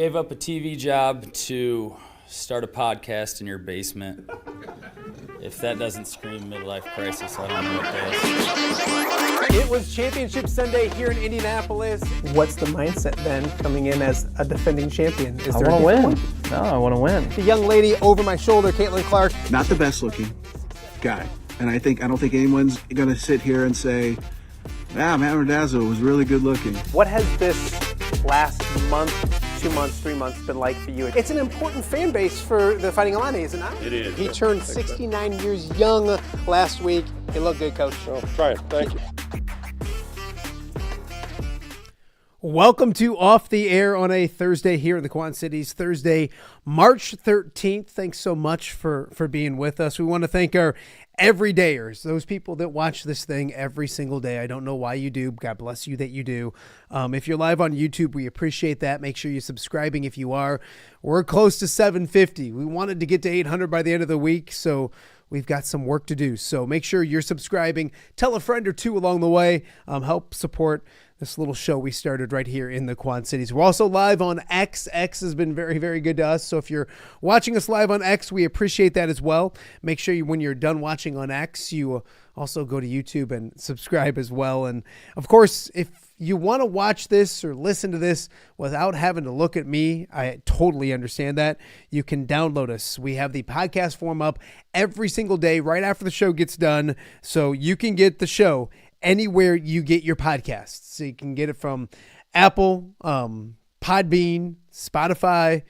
gave up a TV job to start a podcast in your basement. If that doesn't scream midlife crisis, I don't know what does. It was Championship Sunday here in Indianapolis. What's the mindset then coming in as a defending champion? I want to win. No, I want to win. The young lady over my shoulder, Caitlin Clark. Not the best looking guy. And I don't think anyone's going to sit here and say, Matt Randazzo was really good looking. What has this last month, 2 months, 3 months been like for you? It's an important fan base for the Fighting Illini, is it not? It is. He turned 69 years young last week. He looked good, Coach. Oh, try it. Thank you. Welcome to Off the Air on a Thursday here in the Quad Cities, Thursday, March 13th. Thanks so much for being with us. We want to thank our everydayers, those people that watch this thing every single day. I don't know why you do. God bless you that you do. If you're live on YouTube, we appreciate that. Make sure you're subscribing if you are. We're close to 750. We wanted to get to 800 by the end of the week, so we've got some work to do. So make sure you're subscribing. Tell a friend or two along the way. Help support this little show we started right here in the Quad Cities. We're also live on X. X has been very, very good to us. So if you're watching us live on X, we appreciate that as well. Make sure when you're done watching on X, you also go to YouTube and subscribe as well. And of course, if you want to watch this or listen to this without having to look at me, I totally understand that. You can download us. We have the podcast form up every single day right after the show gets done. So you can get the show anywhere you get your podcasts. So you can get it from Apple, Podbean, Spotify,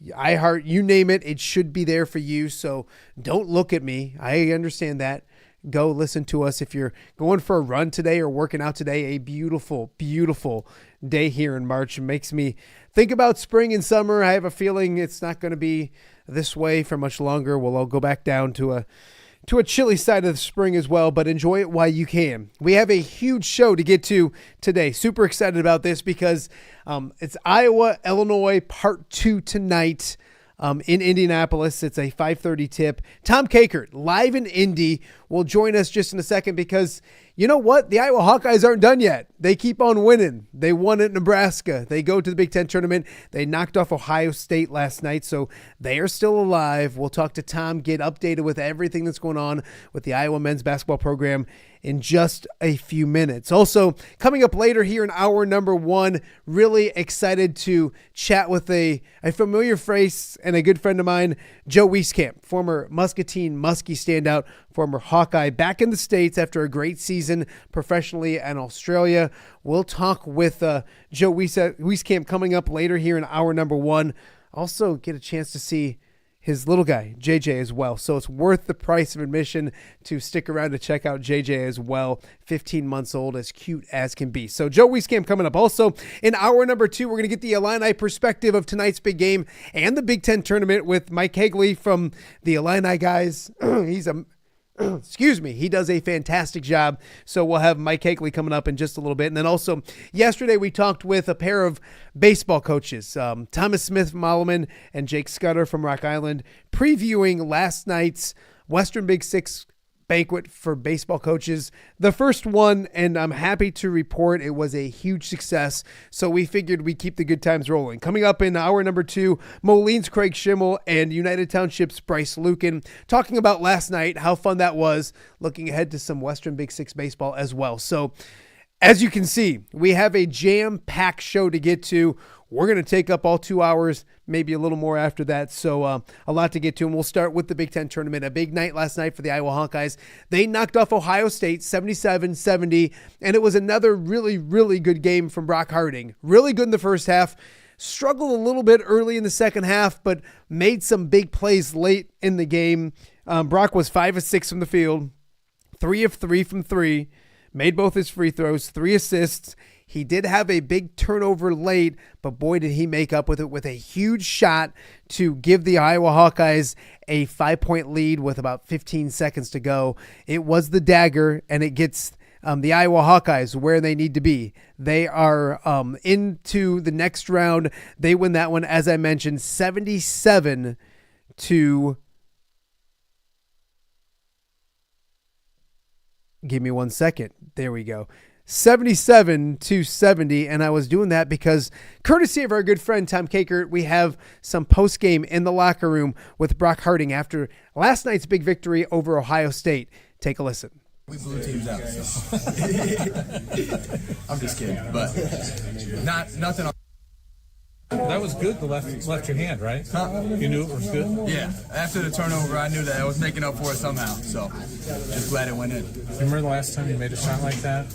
iHeart, you name it. It should be there for you. So don't look at me. I understand that. Go listen to us. If you're going for a run today or working out today, a beautiful, beautiful day here in March. It makes me think about spring and summer. I have a feeling it's not going to be this way for much longer. We'll all go back down to a chilly side of the spring as well, but enjoy it while you can. We have a huge show to get to today. Super excited about this because it's Iowa, Illinois, part 2 tonight in Indianapolis. It's a 5:30 tip. Tom Kakert, live in Indy, will join us just in a second because you know what? The Iowa Hawkeyes aren't done yet. They keep on winning. They won at Nebraska. They go to the Big Ten tournament. They knocked off Ohio State last night, so they are still alive. We'll talk to Tom, get updated with everything that's going on with the Iowa men's basketball program in just a few minutes. Also, coming up later here in hour number 1, really excited to chat with a familiar face and a good friend of mine, Joe Wieskamp, former Muscatine Muskie standout, former Hawkeye, back in the States after a great season professionally in Australia. We'll talk with Joe Wieskamp coming up later here in hour number 1. Also get a chance to see his little guy, JJ, as well. So it's worth the price of admission to stick around to check out JJ as well. 15 months old, as cute as can be. So Joe Wieskamp coming up. Also, in hour number 2, we're going to get the Illini perspective of tonight's big game and the Big Ten tournament with Mike Kegley from the Illini guys. He does a fantastic job. So we'll have Mike Kegley coming up in just a little bit. And then also yesterday we talked with a pair of baseball coaches, Thomas Smith from Moline and Jake Scudder from Rock Island, previewing last night's Western Big Six Banquet for baseball coaches. The first one, and I'm happy to report it was a huge success. So we figured we'd keep the good times rolling. Coming up in hour number 2, Moline's Craig Schimmel and United Township's Bryce Lucan talking about last night, how fun that was, looking ahead to some Western Big Six baseball as well. So as you can see, we have a jam-packed show to get to. We're going to take up all 2 hours, maybe a little more after that. So a lot to get to. And we'll start with the Big Ten tournament. A big night last night for the Iowa Hawkeyes. They knocked off Ohio State 77-70. And it was another really, really good game from Brock Harding. Really good in the first half. Struggled a little bit early in the second half, but made some big plays late in the game. Brock was 5 of 6 from the field, 3 of 3 from 3. Made both his free throws, 3 assists. He did have a big turnover late, but boy, did he make up with it with a huge shot to give the Iowa Hawkeyes a 5-point lead with about 15 seconds to go. It was the dagger, and it gets the Iowa Hawkeyes where they need to be. They are into the next round. They win that one, as I mentioned, 77 to... Give me 1 second. There we go. 77-70, and I was doing that because, courtesy of our good friend Tom Kakert, we have some post-game in the locker room with Brock Harding after last night's big victory over Ohio State. Take a listen. We blew teams out, so. I'm just kidding, but nothing on. That was good, the left your hand, right? Huh? You knew it was good? Yeah, after the turnover, I knew that I was making up for it somehow, so just glad it went in. Remember the last time you made a shot like that?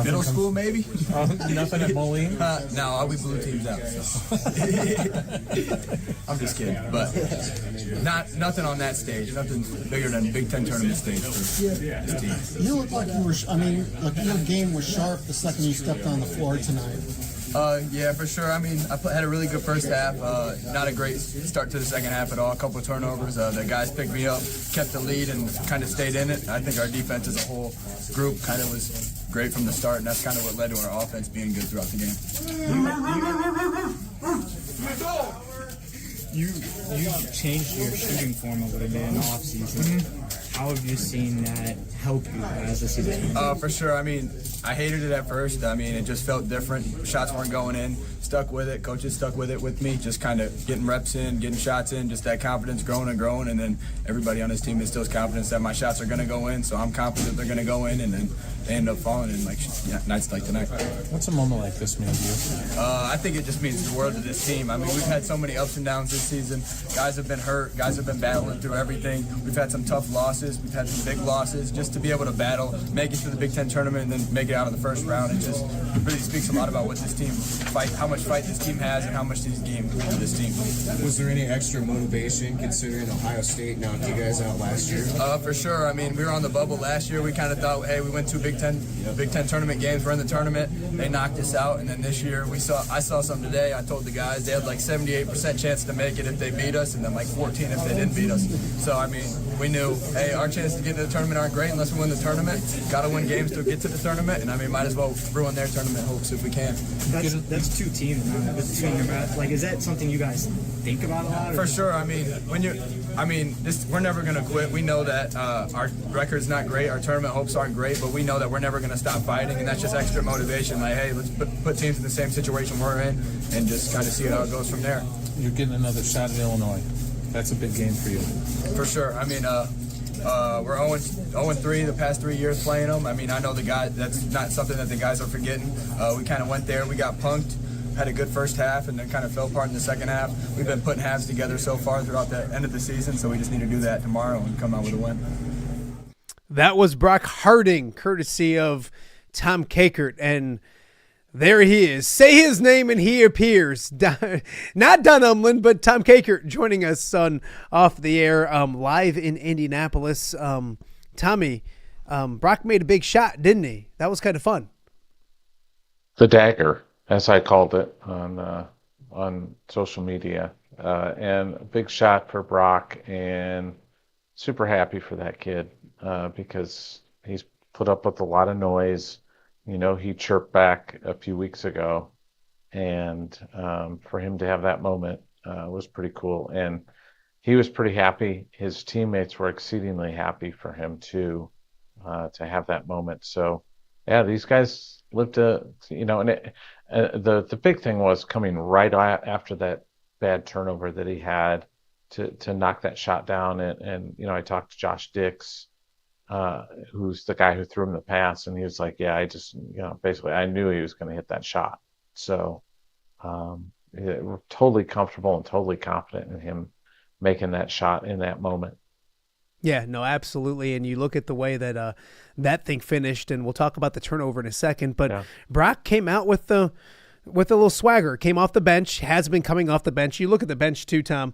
Middle school, maybe? Nothing at Moline? No, we blew teams out, so. I'm just kidding, but nothing on that stage, nothing bigger than Big Ten tournament stage for this team. You look like you were, your game was sharp the second you stepped on the floor tonight. Yeah, for sure. I mean, I had a really good first half. Not a great start to the second half at all. A couple of turnovers. The guys picked me up, kept the lead, and kind of stayed in it. I think our defense as a whole group kind of was great from the start, and that's kind of what led to our offense being good throughout the game. You changed your shooting form a little bit in the offseason. How have you seen that help you as the season? For sure. I mean, I hated it at first. I mean, it just felt different. Shots weren't going in. Stuck with it. Coaches stuck with it with me. Just kind of getting reps in, getting shots in, just that confidence growing and growing. And then everybody on this team instills confidence that my shots are going to go in. So I'm confident they're going to go in, and then they end up falling in nights like tonight. What's a moment like this mean to you? I think it just means the world to this team. I mean, we've had so many ups and downs this season. Guys have been hurt. Guys have been battling through everything. We've had some tough losses. We've had some big losses. Just to be able to battle, make it to the Big Ten tournament, and then make it out of the first round, it just really speaks a lot about what this team how much fight this team has, and how much these games mean to this team. Was there any extra motivation considering Ohio State knocked you guys out last year? For sure. I mean, we were on the bubble last year. We kind of thought, hey, we went to Big Ten tournament games. We're in the tournament. They knocked us out, and then this year I saw something today. I told the guys they had like 78% chance to make it if they beat us, and then like 14 if they didn't beat us. So I mean, we knew, hey, our chances to get into the tournament aren't great unless we win the tournament. Got to win games to get to the tournament, and I mean, might as well ruin their tournament hopes if we can. That's two teams between your best. Like, is that something you guys think about a lot? For sure. I mean, we're never gonna quit. We know that our record's not great, our tournament hopes aren't great, but we know that we're never gonna stop fighting, and that's just extra motivation. Like, hey, let's put teams in the same situation we're in, and just kind of see how it goes from there. You're getting another shot at Illinois. That's a big game for you. For sure. I mean, we're 0-3 the past 3 years playing them. I mean, I know the guys. That's not something that the guys are forgetting. We kind of went there. We got punked. Had a good first half, and then kind of fell apart in the second half. We've been putting halves together so far throughout the end of the season, so we just need to do that tomorrow and come out with a win. That was Brock Harding, courtesy of Tom Kakert, and there he is. Say his name and he appears. Not Don Umlin, but Tom Kakert joining us on Off the Air, live in Indianapolis. Tommy, Brock made a big shot, didn't he? That was kind of fun. The dagger, as I called it on social media, and a big shot for Brock, and super happy for that kid because he's put up with a lot of noise. You know, he chirped back a few weeks ago, and for him to have that moment was pretty cool. And he was pretty happy. His teammates were exceedingly happy for him too, to have that moment. So, yeah, these guys lived the big thing was coming right after that bad turnover that he had to knock that shot down. And I talked to Josh Dix, who's the guy who threw him the pass, and he was like, yeah, I just, basically I knew he was going to hit that shot. So we're totally comfortable and totally confident in him making that shot in that moment. Yeah, no, absolutely. And you look at the way that that thing finished, and we'll talk about the turnover in a second, but yeah. Brock came out with a little swagger, came off the bench, has been coming off the bench. You look at the bench too, Tom,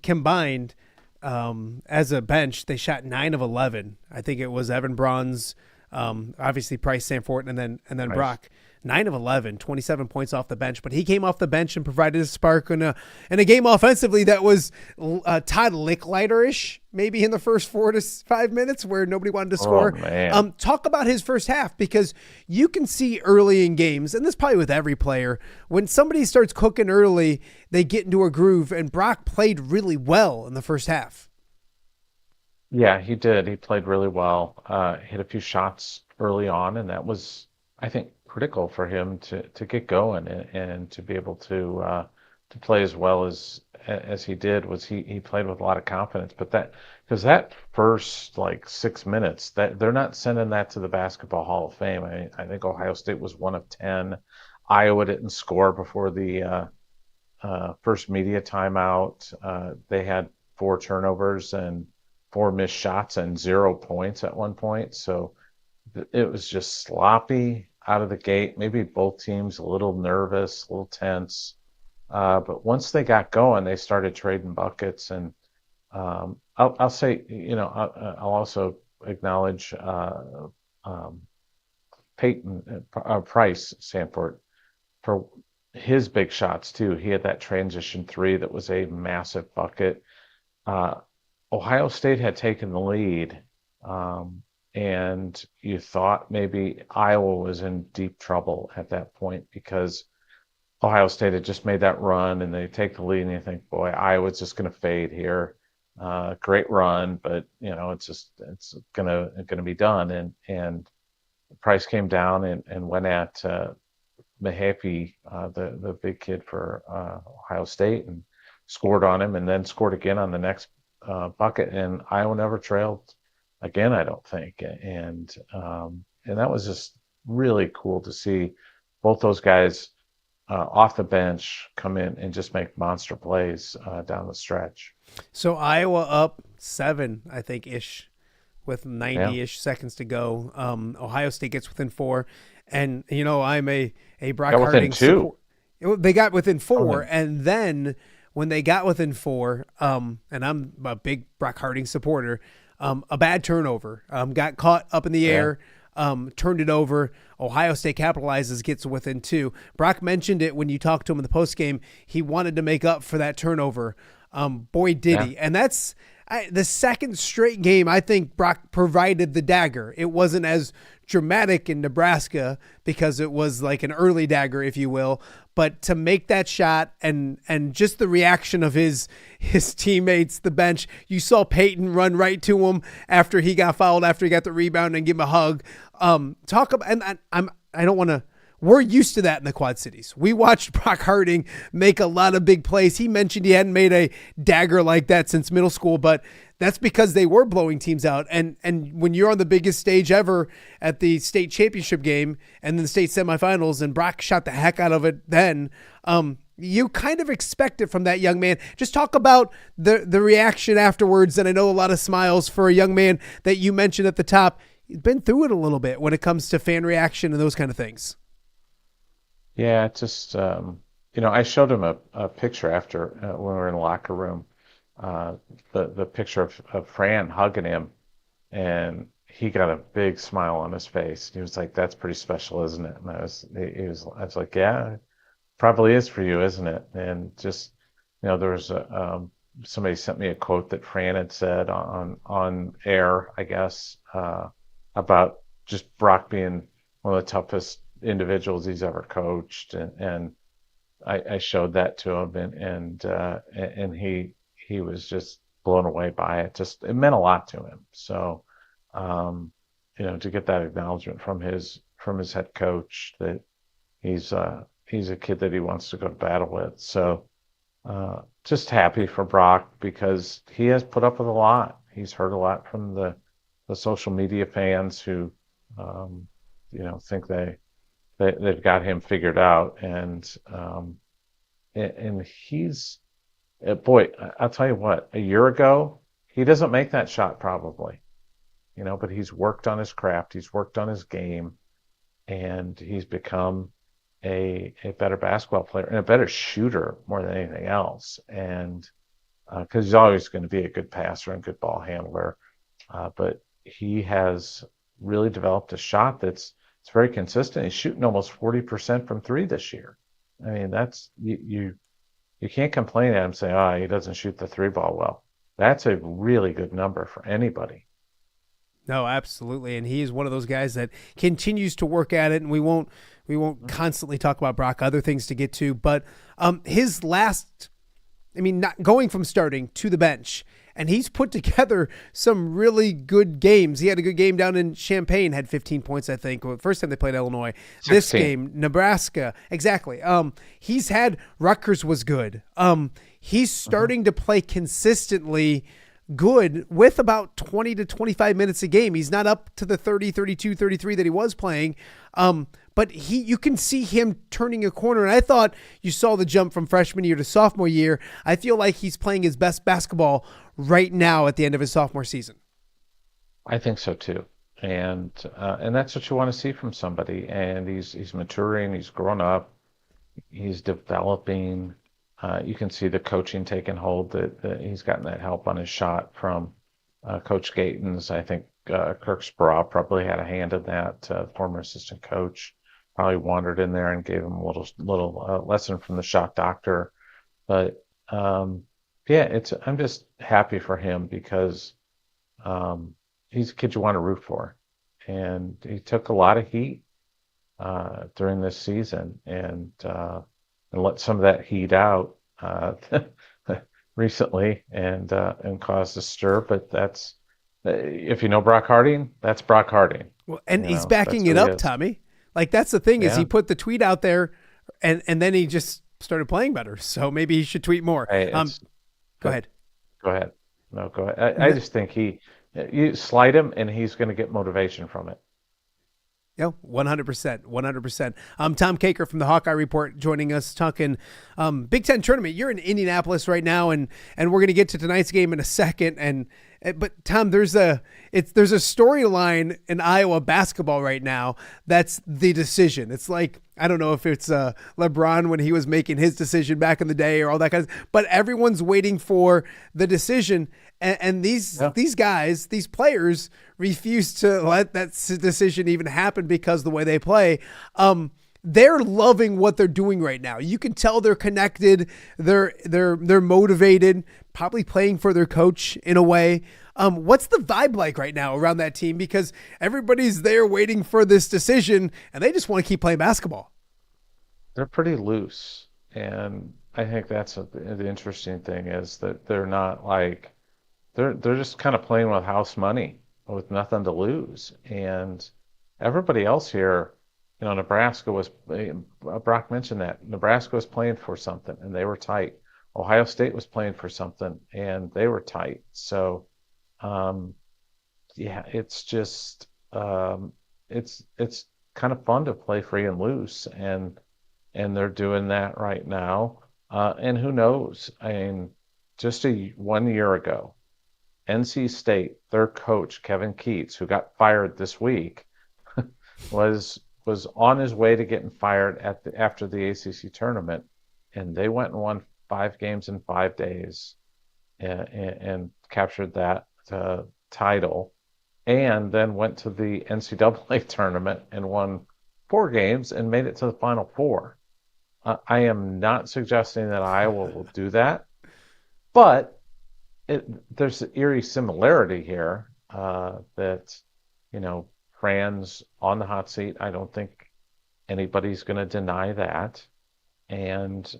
combined as a bench, they shot 9 of 11. I think it was Evan Braun's, obviously Price, Sanford, and then nice. Brock. 9 of 11, 27 points off the bench. But he came off the bench and provided a spark in a game offensively that was Todd Licklider-ish, maybe in the first 4 to 5 minutes where nobody wanted to score. Man. Talk about his first half, because you can see early in games, and this is probably with every player, when somebody starts cooking early, they get into a groove, and Brock played really well in the first half. Yeah, he did. He played really well. Hit a few shots early on, and that was, I think, critical for him to get going and to be able to play as well as he did. Was he played with a lot of confidence, but that because that first like 6 minutes, that they're not sending that to the Basketball Hall of Fame. I think Ohio State was 1 of 10. Iowa didn't score before the first media timeout. They had 4 turnovers and 4 missed shots and 0 points at one point. So it was just sloppy out of the gate. Maybe both teams a little nervous, a little tense. But once they got going, they started trading buckets. And I'll say, I'll also acknowledge Price Sanford for his big shots too. He had that transition 3 that was a massive bucket. Ohio State had taken the lead, and you thought maybe Iowa was in deep trouble at that point because Ohio State had just made that run and they take the lead and you think, boy, Iowa's just going to fade here. Great run, but it's gonna be done. And Price came down and went at Mahaffey, the big kid for Ohio State, and scored on him, and then scored again on the next bucket. And Iowa never trailed again, I don't think. And that was just really cool to see both those guys off the bench come in and just make monster plays down the stretch. So Iowa up 7, I think, ish, with 90-ish seconds to go. Ohio State gets within 4. And, I'm a Brock Harding support. They got within 4, and then when they got within 4, and I'm a big Brock Harding supporter, a bad turnover, got caught up in the air, turned it over. Ohio State capitalizes, gets within 2. Brock mentioned it when you talked to him in the postgame. He wanted to make up for that turnover. Boy, did he. And that's the second straight game I think Brock provided the dagger. It wasn't as dramatic in Nebraska because it was like an early dagger, if you will, but to make that shot and just the reaction of his teammates, the bench, you saw Peyton run right to him after he got fouled, after he got the rebound, and give him a hug. Talk about, and I don't want to, we're used to that in the Quad Cities. We watched Brock Harding make a lot of big plays. He mentioned he hadn't made a dagger like that since middle school, but that's because they were blowing teams out. And when you're on the biggest stage ever at the state championship game and then the state semifinals, and Brock shot the heck out of it then, you kind of expect it from that young man. Just talk about the reaction afterwards. And I know a lot of smiles for a young man that you mentioned at the top. You've been through it a little bit when it comes to fan reaction and those kind of things. Yeah, just I showed him a picture after when we were in the locker room, the picture of Fran hugging him, and he got a big smile on his face. He was like, "That's pretty special, isn't it?" And I was like, "Yeah, it probably is for you, isn't it?" And just there was somebody sent me a quote that Fran had said on air, I guess, about just Brock being one of the toughest individuals he's ever coached, and I showed that to him, and he was just blown away by it. Just it meant a lot to him. So to get that acknowledgement from his head coach that he's a kid that he wants to go to battle with. So just happy for Brock because he has put up with a lot. He's heard a lot from the social media fans who think they've got him figured out, and he's boy, I'll tell you what, a year ago he doesn't make that shot probably, but he's worked on his craft, he's worked on his game, and he's become a better basketball player and a better shooter more than anything else. And because he's always going to be a good passer and good ball handler, but he has really developed a shot it's very consistent. He's shooting almost 40% from 3 this year. I mean, that's you can't complain at him saying, he doesn't shoot the 3 ball well. That's a really good number for anybody. No, absolutely. And he is one of those guys that continues to work at it, and we won't constantly talk about Brock, other things to get to, but his last, not going from starting to the bench and he's put together some really good games. He had a good game down in Champaign, had 15 points, I think. First time they played Illinois. 16. This game, Nebraska, exactly. He's had Rutgers was good. He's starting to play consistently good with about 20 to 25 minutes a game. He's not up to the 30, 32, 33 that he was playing. But you can see him turning a corner. And I thought you saw the jump from freshman year to sophomore year. I feel like he's playing his best basketball right now at the end of his sophomore season. I think so too. And that's what you want to see from somebody. And he's maturing, he's grown up, he's developing. You can see the coaching taking hold, that he's gotten that help on his shot from Coach Gatens. I think Kirk Sproul probably had a hand in that, former assistant coach. Probably wandered in there and gave him a little lesson from the shot doctor. But I'm just happy for him because he's a kid you want to root for. And he took a lot of heat during this season and let some of that heat out recently and caused a stir. But that's, if you know Brock Harding, that's Brock Harding. Well, and he's backing it up, Tommy. Like, that's the thing is he put the tweet out there and then he just started playing better. So maybe he should tweet more. Hey, go ahead. Go ahead. No, go ahead. I just think you slight him and he's going to get motivation from it. Yeah, 100%, 100%. Tom Kakert from the Hawkeye Report joining us talking Big Ten tournament. You're in Indianapolis right now, and we're going to get to tonight's game in a second. But Tom, there's a storyline in Iowa basketball right now that's the decision. It's like, I don't know if it's LeBron when he was making his decision back in the day or all that kind of, but everyone's waiting for the decision. And these guys, these players refuse to let that decision even happen because the way they play. They're loving what they're doing right now. You can tell they're connected. They're motivated, probably playing for their coach in a way. What's the vibe like right now around that team? Because everybody's there waiting for this decision and they just want to keep playing basketball. They're pretty loose. And I think that's the interesting thing is that they're not like, they're just kind of playing with house money with nothing to lose. And everybody else here, Nebraska was, Brock mentioned that, Nebraska was playing for something and they were tight. Ohio State was playing for something and they were tight. So, it's just, it's kind of fun to play free and loose and they're doing that right now. And who knows? I mean, just 1 year ago, NC State, their coach, Kevin Keats, who got fired this week, was on his way to getting fired after the ACC tournament, and they went and won 5 games in 5 days and captured that title, and then went to the NCAA tournament and won 4 games and made it to the Final Four. I am not suggesting that Iowa will do that, but there's an eerie similarity here that, Fran's on the hot seat. I don't think anybody's going to deny that. And,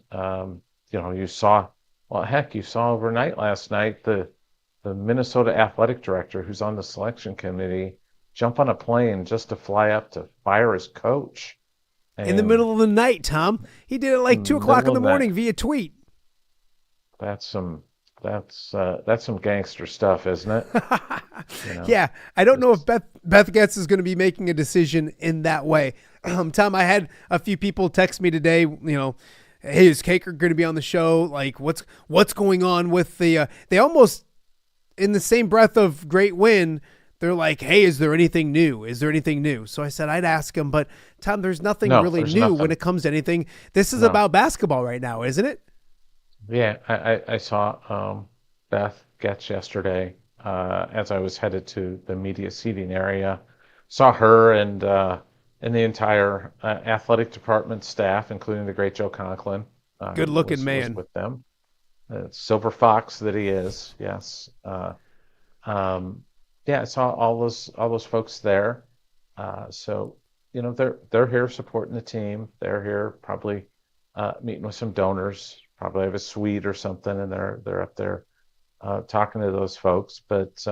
you saw overnight last night the Minnesota athletic director who's on the selection committee jump on a plane just to fly up to fire his coach. In the middle of the night, Tom. He did it like 2 o'clock in the morning via tweet. That's some gangster stuff, isn't it? Yeah, I don't know if Beth Getz is going to be making a decision in that way. Tom, I had a few people text me today, hey, is Kakert going to be on the show? Like, what's going on with the they almost, in the same breath of great win, they're like, hey, is there anything new? Is there anything new? So I said I'd ask him, but Tom, there's nothing really new nothing. When it comes to anything. This is about basketball right now, isn't it? Yeah, I saw Beth Getz yesterday as I was headed to the media seating area. Saw her and the entire athletic department staff, including the great Joe Conklin. Good-looking man. Was with them. Silver Fox that he is, yes. I saw all those folks there. So they're here supporting the team. They're here probably meeting with some donors. Probably have a suite or something, and they're up there talking to those folks. But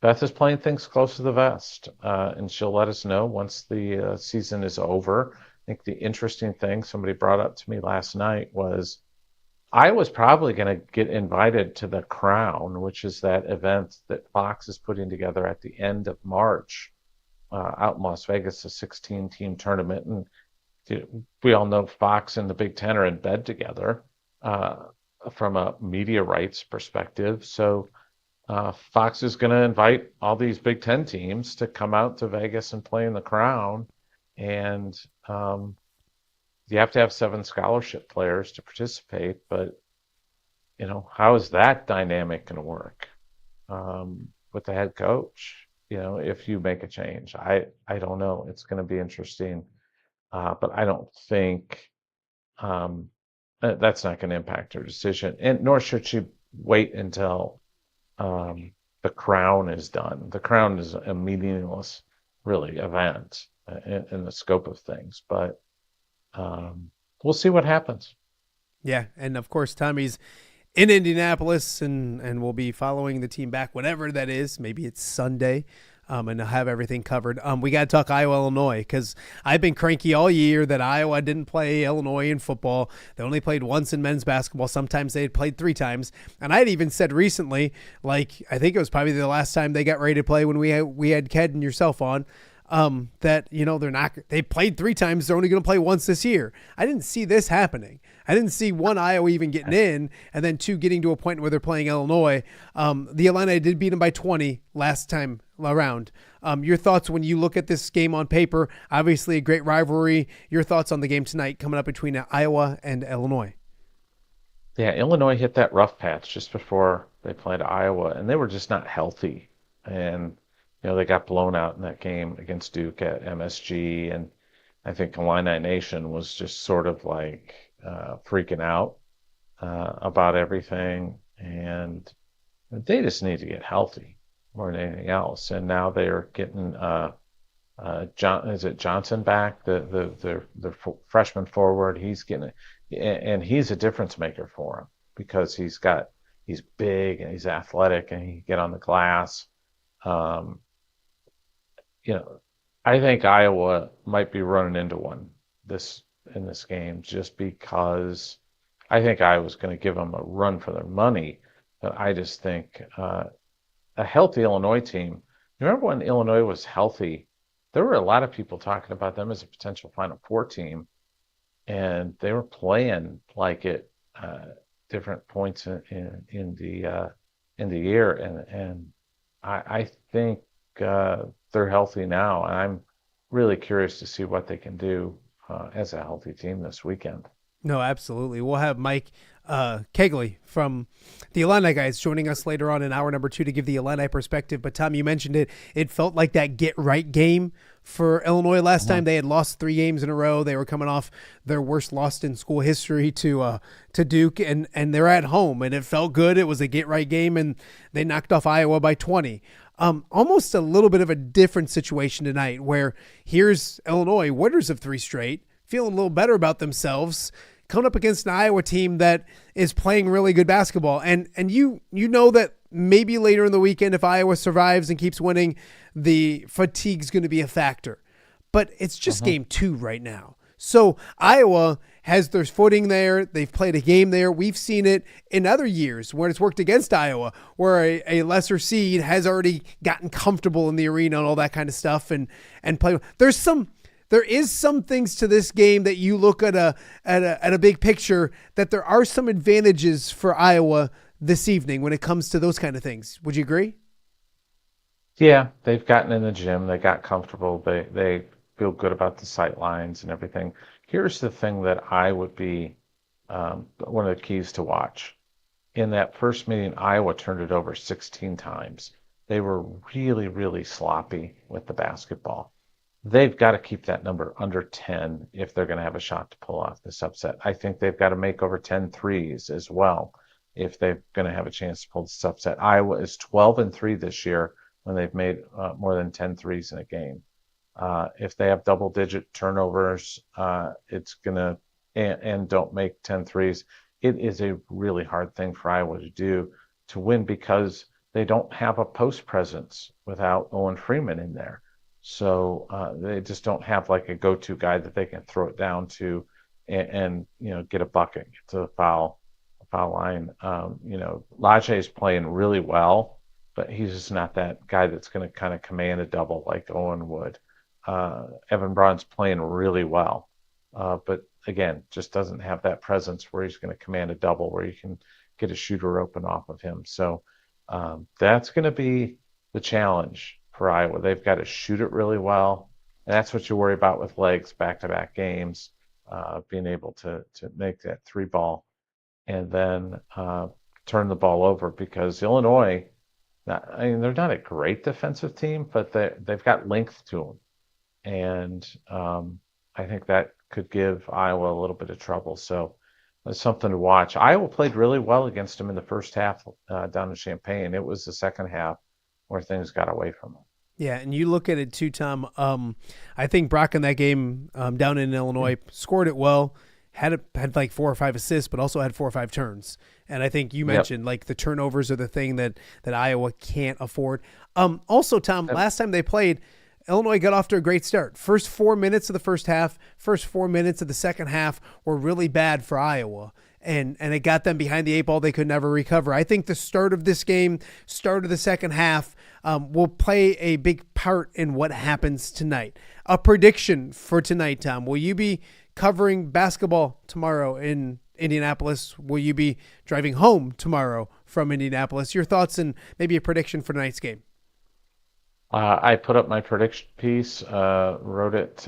Beth is playing things close to the vest, and she'll let us know once the season is over. I think the interesting thing somebody brought up to me last night was I was probably going to get invited to the Crown, which is that event that Fox is putting together at the end of March out in Las Vegas, a 16-team tournament. And we all know Fox and the Big Ten are in bed together from a media rights perspective. So Fox is going to invite all these Big Ten teams to come out to Vegas and play in the Crown. And you have to have 7 scholarship players to participate, but how is that dynamic going to work with the head coach? If you make a change, I don't know. It's going to be interesting, but I don't think that's not going to impact her decision, and nor should she wait until the Crown is done. The Crown is a meaningless, really, event in the scope of things, but we'll see what happens. Yeah, and of course, Tommy's in Indianapolis, and we'll be following the team back whenever that is. Maybe it's Sunday, and I'll have everything covered. We got to talk Iowa, Illinois, because I've been cranky all year that Iowa didn't play Illinois in football. They only played once in men's basketball. Sometimes they had played 3 times. And I had even said recently, I think it was probably the last time they got ready to play when we had Ked and yourself on, that they played 3 times. They're only going to play once this year. I didn't see this happening. I didn't see 1, Iowa even getting in, and then 2, getting to a point where they're playing Illinois. The Illini did beat them by 20 last time around. Your thoughts when you look at this game on paper? Obviously a great rivalry. Your thoughts on the game tonight coming up between Iowa and Illinois? Yeah, Illinois hit that rough patch just before they played Iowa, and they were just not healthy. And they got blown out in that game against Duke at MSG, and I think Illini Nation was just sort of freaking out about everything, and they just need to get healthy more than anything else. And now they're getting Johnson back, the freshman forward. He's getting it, and he's a difference maker for him because he's big and he's athletic and he can get on the glass. I think Iowa might be running into one in this game just because I think Iowa's going to give them a run for their money. But I just think a healthy Illinois team. Remember when Illinois was healthy? There were a lot of people talking about them as a potential Final Four team, and they were playing like it different points in the year, and I think they're healthy now, and I'm really curious to see what they can do as a healthy team this weekend. No, absolutely. We'll have Mike Kegley from the Illini guys joining us later on in hour number 2 to give the Illini perspective. But Tom, you mentioned it. It felt like that get-right game for Illinois last time. They had lost 3 games in a row. They were coming off their worst loss in school history to Duke, and they're at home, and it felt good. It was a get-right game, and they knocked off Iowa by 20. Almost a little bit of a different situation tonight where here's Illinois, winners of 3 straight, feeling a little better about themselves, coming up against an Iowa team that is playing really good basketball. And you know that maybe later in the weekend, if Iowa survives and keeps winning, the fatigue's going to be a factor. But it's just game 2 right now. So Iowa has their footing there. They've played a game there. We've seen it in other years when it's worked against Iowa, where a lesser seed has already gotten comfortable in the arena and all that kind of stuff and play. There is some things to this game that you look at a big picture that there are some advantages for Iowa this evening when it comes to those kind of things. Would you agree? Yeah, they've gotten in the gym. They got comfortable. They feel good about the sight lines and everything. Here's the thing that I would be one of the keys to watch. In that first meeting, Iowa turned it over 16 times. They were really, really sloppy with the basketball. They've got to keep that number under 10 if they're going to have a shot to pull off this upset. I think they've got to make over 10 threes as well if they're going to have a chance to pull this upset. Iowa is 12-3 this year when they've made more than 10 threes in a game. If they have double-digit turnovers, it's going to and don't make 10 threes, it is a really hard thing for Iowa to do to win because they don't have a post presence without Owen Freeman in there. So they just don't have like a go-to guy that they can throw it down to and get a bucket, get to the foul line. Lajay is playing really well, but he's just not that guy that's going to kind of command a double like Owen would. Evan Braun's playing really well, but again, just doesn't have that presence where he's going to command a double where you can get a shooter open off of him. So that's going to be the challenge for Iowa. They've got to shoot it really well, and that's what you worry about with legs back-to-back games, being able to make that three ball and then turn the ball over, because Illinois, they're not a great defensive team, but they've got length to them. And I think that could give Iowa a little bit of trouble. So it's something to watch. Iowa played really well against them in the first half down in Champaign. It was the second half where things got away from them. Yeah, and you look at it too, Tom. I think Brock in that game down in Illinois scored it well, had like 4 or 5 assists, but also had 4 or 5 turns. And I think you mentioned like the turnovers are the thing that Iowa can't afford. Also, Tom, last time they played, Illinois got off to a great start. First 4 minutes of the first half, first 4 minutes of the second half were really bad for Iowa. And it got them behind the 8 ball. They could never recover. I think the start of this game, start of the second half, will play a big part in what happens tonight. A prediction for tonight, Tom. Will you be covering basketball tomorrow in Indianapolis? Will you be driving home tomorrow from Indianapolis? Your thoughts and maybe a prediction for tonight's game. I put up my prediction piece, wrote it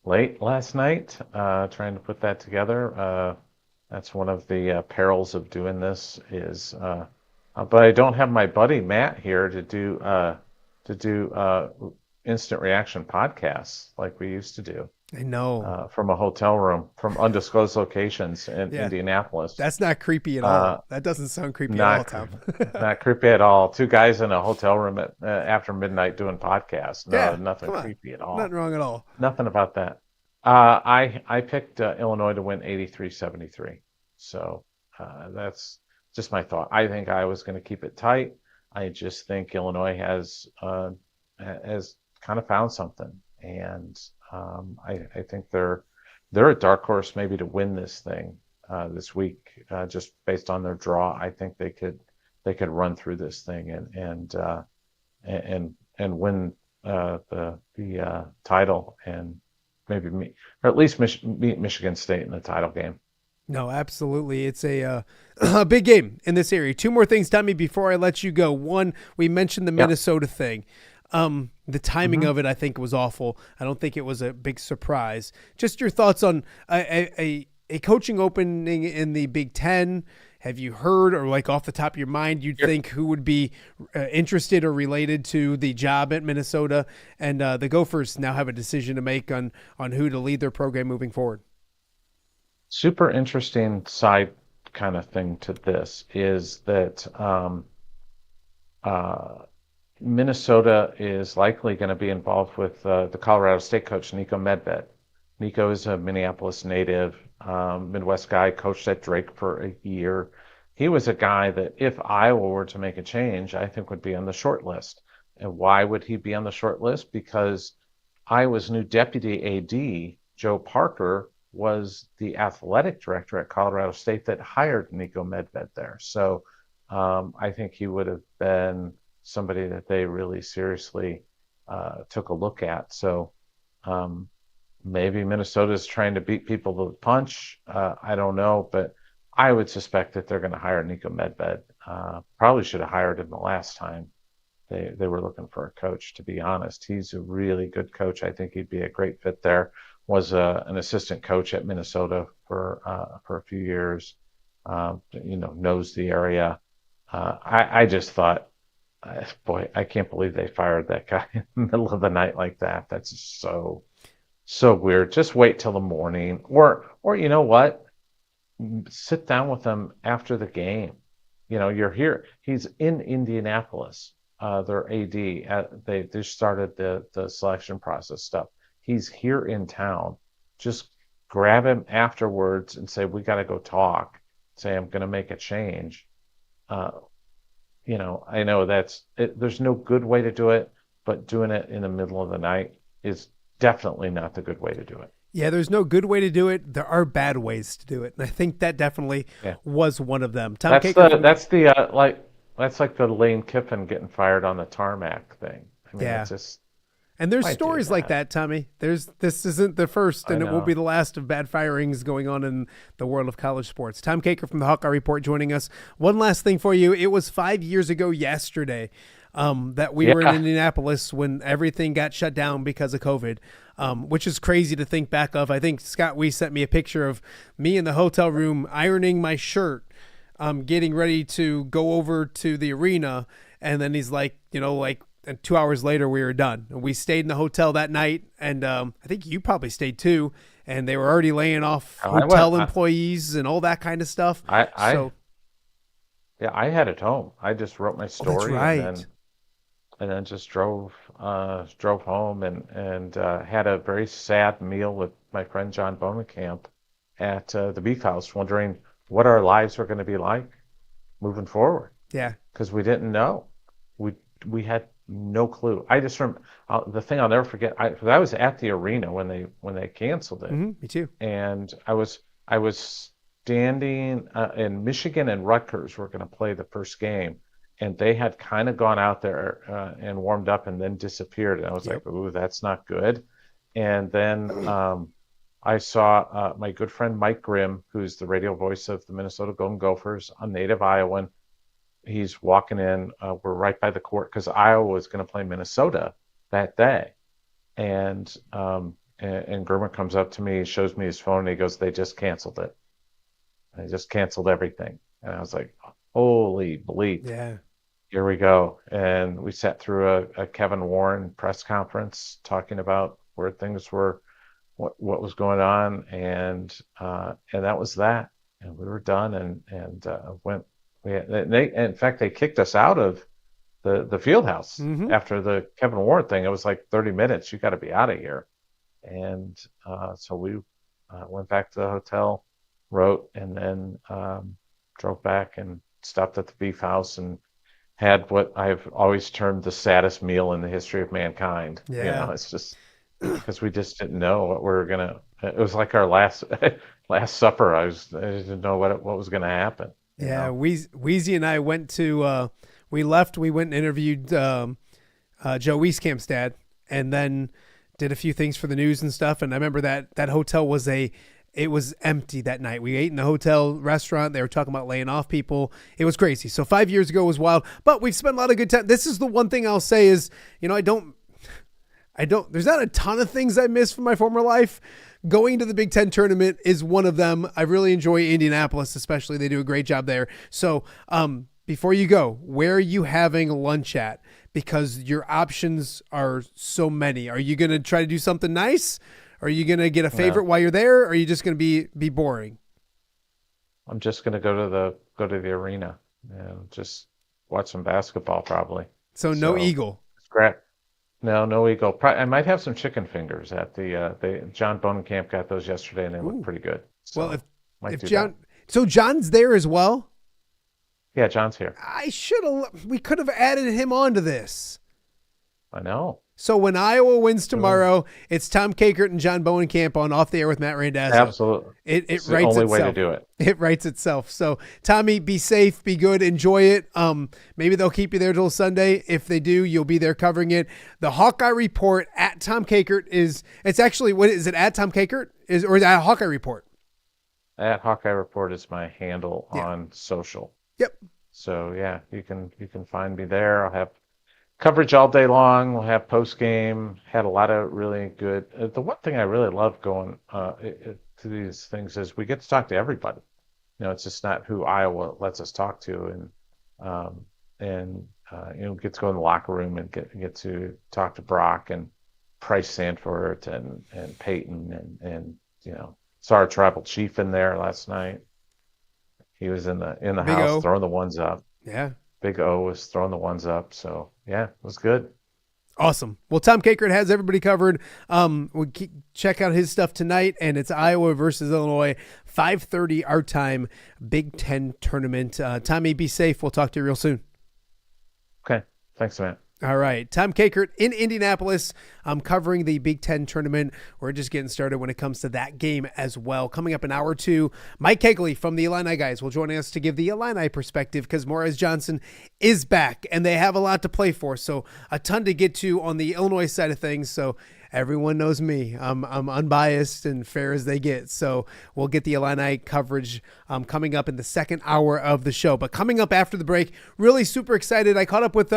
late last night, trying to put that together. That's one of the perils of doing this is, but I don't have my buddy Matt here to do instant reaction podcasts like we used to do. I know. From a hotel room, from undisclosed locations in Indianapolis. That's not creepy at all. That doesn't sound creepy at all, Tom. Not creepy at all. 2 guys in a hotel room at after midnight doing podcasts. No, nothing creepy at all. Nothing wrong at all. Nothing about that. I picked Illinois to win 83-73. So that's just my thought. I think I was going to keep it tight. I just think Illinois has kind of found something, and I think they're a dark horse maybe to win this thing this week, just based on their draw. I think they could run through this thing and win the title, and maybe or at least meet Michigan State in the title game. No, absolutely. It's a big game in this area. 2 more things, Tommy, before I let you go. One, we mentioned the Minnesota thing. The timing of it, I think, was awful. I don't think it was a big surprise. Just your thoughts on a coaching opening in the Big Ten. Have you heard, or like off the top of your mind, you'd think who would be interested or related to the job at Minnesota? And the Gophers now have a decision to make on who to lead their program moving forward. Super interesting side kind of thing to this is that Minnesota is likely going to be involved with the Colorado State coach, Nico Medved. Nico is a Minneapolis native, Midwest guy, coached at Drake for a year. He was a guy that if Iowa were to make a change, I think would be on the short list. And why would he be on the short list? Because Iowa's new deputy AD, Joe Parker, was the athletic director at Colorado State that hired Nico Medved there. So I think he would have been somebody that they really seriously took a look at. So maybe Minnesota's trying to beat people to the punch. I don't know, but I would suspect that they're going to hire Nico Medved. Probably should have hired him the last time they were looking for a coach, to be honest. He's a really good coach. I think he'd be a great fit there. Was an assistant coach at Minnesota for a few years. Knows the area. I just thought, boy, I can't believe they fired that guy in the middle of the night like that. That's just so weird. Just wait till the morning, or you know what? Sit down with them after the game. You're here. He's in Indianapolis. Their AD. They just started the selection process stuff. He's here in town. Just grab him afterwards and say, we got to go talk. Say, I'm going to make a change. I know there's no good way to do it, but doing it in the middle of the night is definitely not the good way to do it. Yeah, there's no good way to do it. There are bad ways to do it, and I think that definitely was one of them. Tom Kakert, that's like the Lane Kiffin getting fired on the tarmac thing. I mean, it's just. And there's stories like that, Tommy. This isn't the first, and it won't be the last of bad firings going on in the world of college sports. Tom Kakert from the Hawkeye Report joining us. One last thing for you. It was 5 years ago yesterday that we were in Indianapolis when everything got shut down because of COVID, which is crazy to think back of. I think Scott Weiss sent me a picture of me in the hotel room ironing my shirt, getting ready to go over to the arena, and then he's like, and 2 hours later, we were done. And we stayed in the hotel that night, and I think you probably stayed too. And they were already laying off hotel employees and all that kind of stuff. I had it home. I just wrote my story, and then just drove home and had a very sad meal with my friend John Bonenkamp at the Beef House, wondering what our lives were going to be like moving forward. Yeah, because we didn't know. We had no clue. I just remember the thing I'll never forget. I was at the arena when they canceled it. Me too. And I was standing in Michigan and Rutgers were going to play the first game, and they had kind of gone out there and warmed up and then disappeared. And I was like, "Ooh, that's not good." And then I saw my good friend Mike Grimm, who's the radio voice of the Minnesota Golden Gophers, a native Iowan. He's walking in. We're right by the court because Iowa was going to play Minnesota that day, and German comes up to me, shows me his phone, and he goes, "They just canceled it. They just canceled everything." And I was like, "Holy bleep!" Yeah. Here we go. And we sat through a Kevin Warren press conference talking about where things were, what was going on, and that was that. And we were done, and went. In fact, they kicked us out of the field house after the Kevin Warren thing. It was like 30 minutes. You got to be out of here. And so we went back to the hotel, wrote, and then drove back and stopped at the Beef House and had what I've always termed the saddest meal in the history of mankind. Yeah. It's just because we just didn't know what we were gonna. It was like our last supper. I didn't know what was gonna happen. Yeah, Weezy and I went to, we went and interviewed Joe Wieskamp's dad, and then did a few things for the news and stuff. And I remember that hotel was empty that night. We ate in the hotel restaurant. They were talking about laying off people. It was crazy. So 5 years ago was wild, but we've spent a lot of good time. This is the one thing I'll say is, there's not a ton of things I miss from my former life. Going to the Big Ten tournament is one of them. I really enjoy Indianapolis, especially. They do a great job there. So before you go, where are you having lunch at? Because your options are so many. Are you going to try to do something nice? Are you going to get a favorite while you're there? Or are you just going to be boring? I'm just going to go to the arena and just watch some basketball probably. So no Eagle. It's great. No Eagle. I might have some chicken fingers at the John Bonenkamp got those yesterday and they look pretty good. So well, if John's there as well. Yeah, John's here. We could have added him onto this. I know. So when Iowa wins tomorrow, it's Tom Kakert and John Bonenkamp on Off the Air with Matt Randazzo. Absolutely. It it's writes the only itself. way to do it. It writes itself. So Tommy, be safe, be good, enjoy it. Maybe they'll keep you there till Sunday. If they do, you'll be there covering it. The Hawkeye Report at Tom Kakert it's actually, what is it, at Tom Kakert? Or is it at Hawkeye Report? At Hawkeye Report is my handle on social. Yep. So yeah, you can find me there. I'll have coverage all day long. We'll have post game. Had a lot of really good. The one thing I really love going to these things is we get to talk to everybody. It's just not who Iowa lets us talk to, and get to go in the locker room and get to talk to Brock and Bryce Sanford and Peyton and saw our tribal chief in there last night. He was in the Big house O. throwing the ones up. Yeah. Big O was throwing the ones up. So yeah, it was good. Awesome. Well, Tom Kakert has everybody covered. Check out his stuff tonight, and it's Iowa versus Illinois, 5:30 our time, Big Ten tournament. Tommy, be safe. We'll talk to you real soon. Thanks, Matt. All right. Tom Kakert in Indianapolis. I'm covering the Big Ten tournament. We're just getting started when it comes to that game as well. Coming up in hour 2, Mike Kegley from the Illini guys will join us to give the Illini perspective because Morris Johnson is back and they have a lot to play for. So a ton to get to on the Illinois side of things. So everyone knows me. I'm unbiased and fair as they get. So we'll get the Illini coverage coming up in the second hour of the show. But coming up after the break, really super excited. I caught up with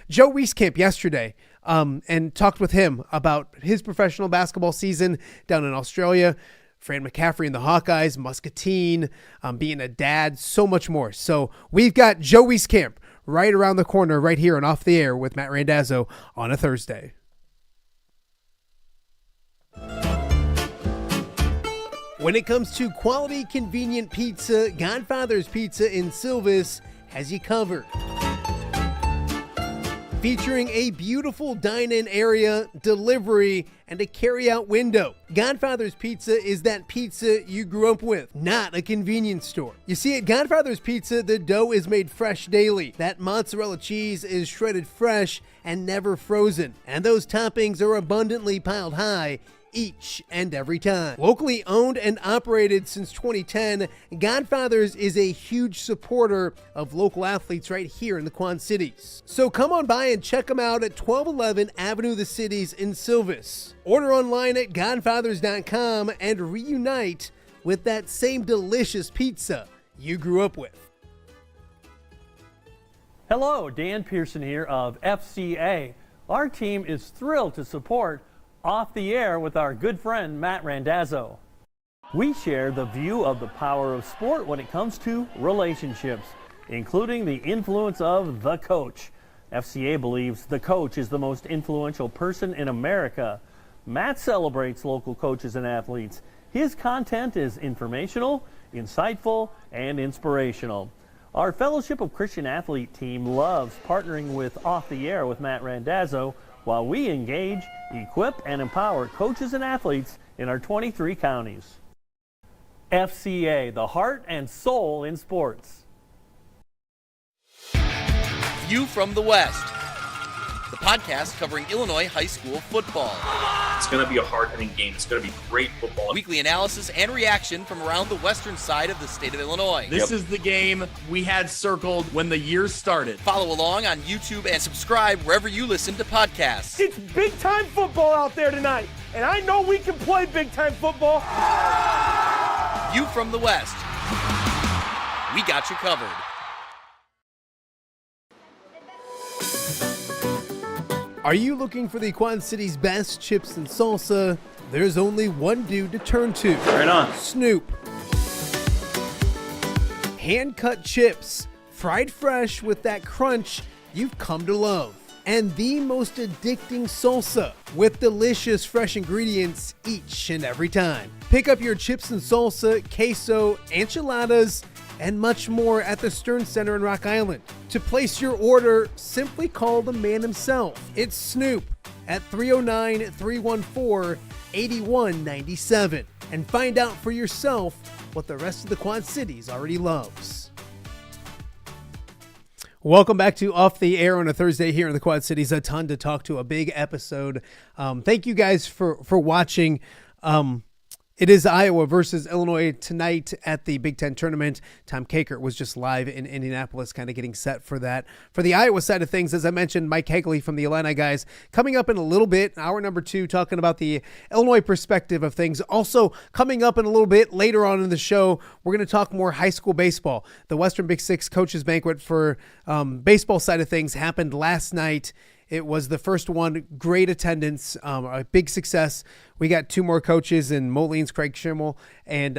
Joe Wieskamp yesterday and talked with him about his professional basketball season down in Australia. Fran McCaffrey and the Hawkeyes, Muscatine, being a dad, so much more. So we've got Joe Wieskamp right around the corner right here and Off the Air with Matt Randazzo on a Thursday. When it comes to quality, convenient pizza, Godfather's Pizza in Silvis has you covered. Featuring a beautiful dine-in area, delivery, and a carry-out window. Godfather's Pizza is that pizza you grew up with, not a convenience store. You see, at Godfather's Pizza, the dough is made fresh daily. That mozzarella cheese is shredded fresh and never frozen. And those toppings are abundantly piled high each and every time. Locally owned and operated since 2010, Godfather's is a huge supporter of local athletes right here in the Quad Cities. So come on by and check them out at 1211 Avenue of the Cities in Silvis. Order online at godfathers.com and reunite with that same delicious pizza you grew up with. Hello, Dan Pearson here of FCA. Our team is thrilled to support Off the Air with our good friend Matt Randazzo. We share the view of the power of sport when it comes to relationships, including the influence of the coach. FCA believes the coach is the most influential person in America. Matt celebrates local coaches and athletes. His content is informational, insightful, and inspirational. Our Fellowship of Christian Athlete team loves partnering with Off the Air with Matt Randazzo while we engage, equip, and empower coaches and athletes in our 23 counties. FCA, the heart and soul in sports. View from the West, the podcast covering Illinois high school football. It's going to be a hard-hitting game. It's going to be great football. Weekly analysis and reaction from around the western side of the state of Illinois. This is the game we had circled when the year started. Follow along on YouTube and subscribe wherever you listen to podcasts. It's big-time football out there tonight, and I know we can play big-time football. View from the West. We got you covered. Are you looking for the Quad City's best chips and salsa? There's only one dude to turn to. Right on. Snoop. Hand-cut chips, fried fresh with that crunch you've come to love. And the most addicting salsa with delicious fresh ingredients each and every time. Pick up your chips and salsa, queso, enchiladas, and much more at the Stern Center in Rock Island. To place your order, simply call the man himself. It's Snoop at 309-314-8197 and find out for yourself what the rest of the Quad Cities already loves. Welcome back to Off the Air on a Thursday here in the Quad Cities. A ton to talk to, a big episode. Thank you guys for watching. It is Iowa versus Illinois tonight at the Big Ten tournament. Tom Kakert was just live in Indianapolis, kind of getting set for that. For the Iowa side of things, as I mentioned, Mike Kegley from the Illini guys coming up in a little bit, hour number 2, talking about the Illinois perspective of things. Also coming up in a little bit later on in the show, we're going to talk more high school baseball. The Western Big Six Coaches Banquet for baseball side of things happened last night. It was the first one, great attendance, a big success. We got 2 more coaches in Moline's Craig Schimmel and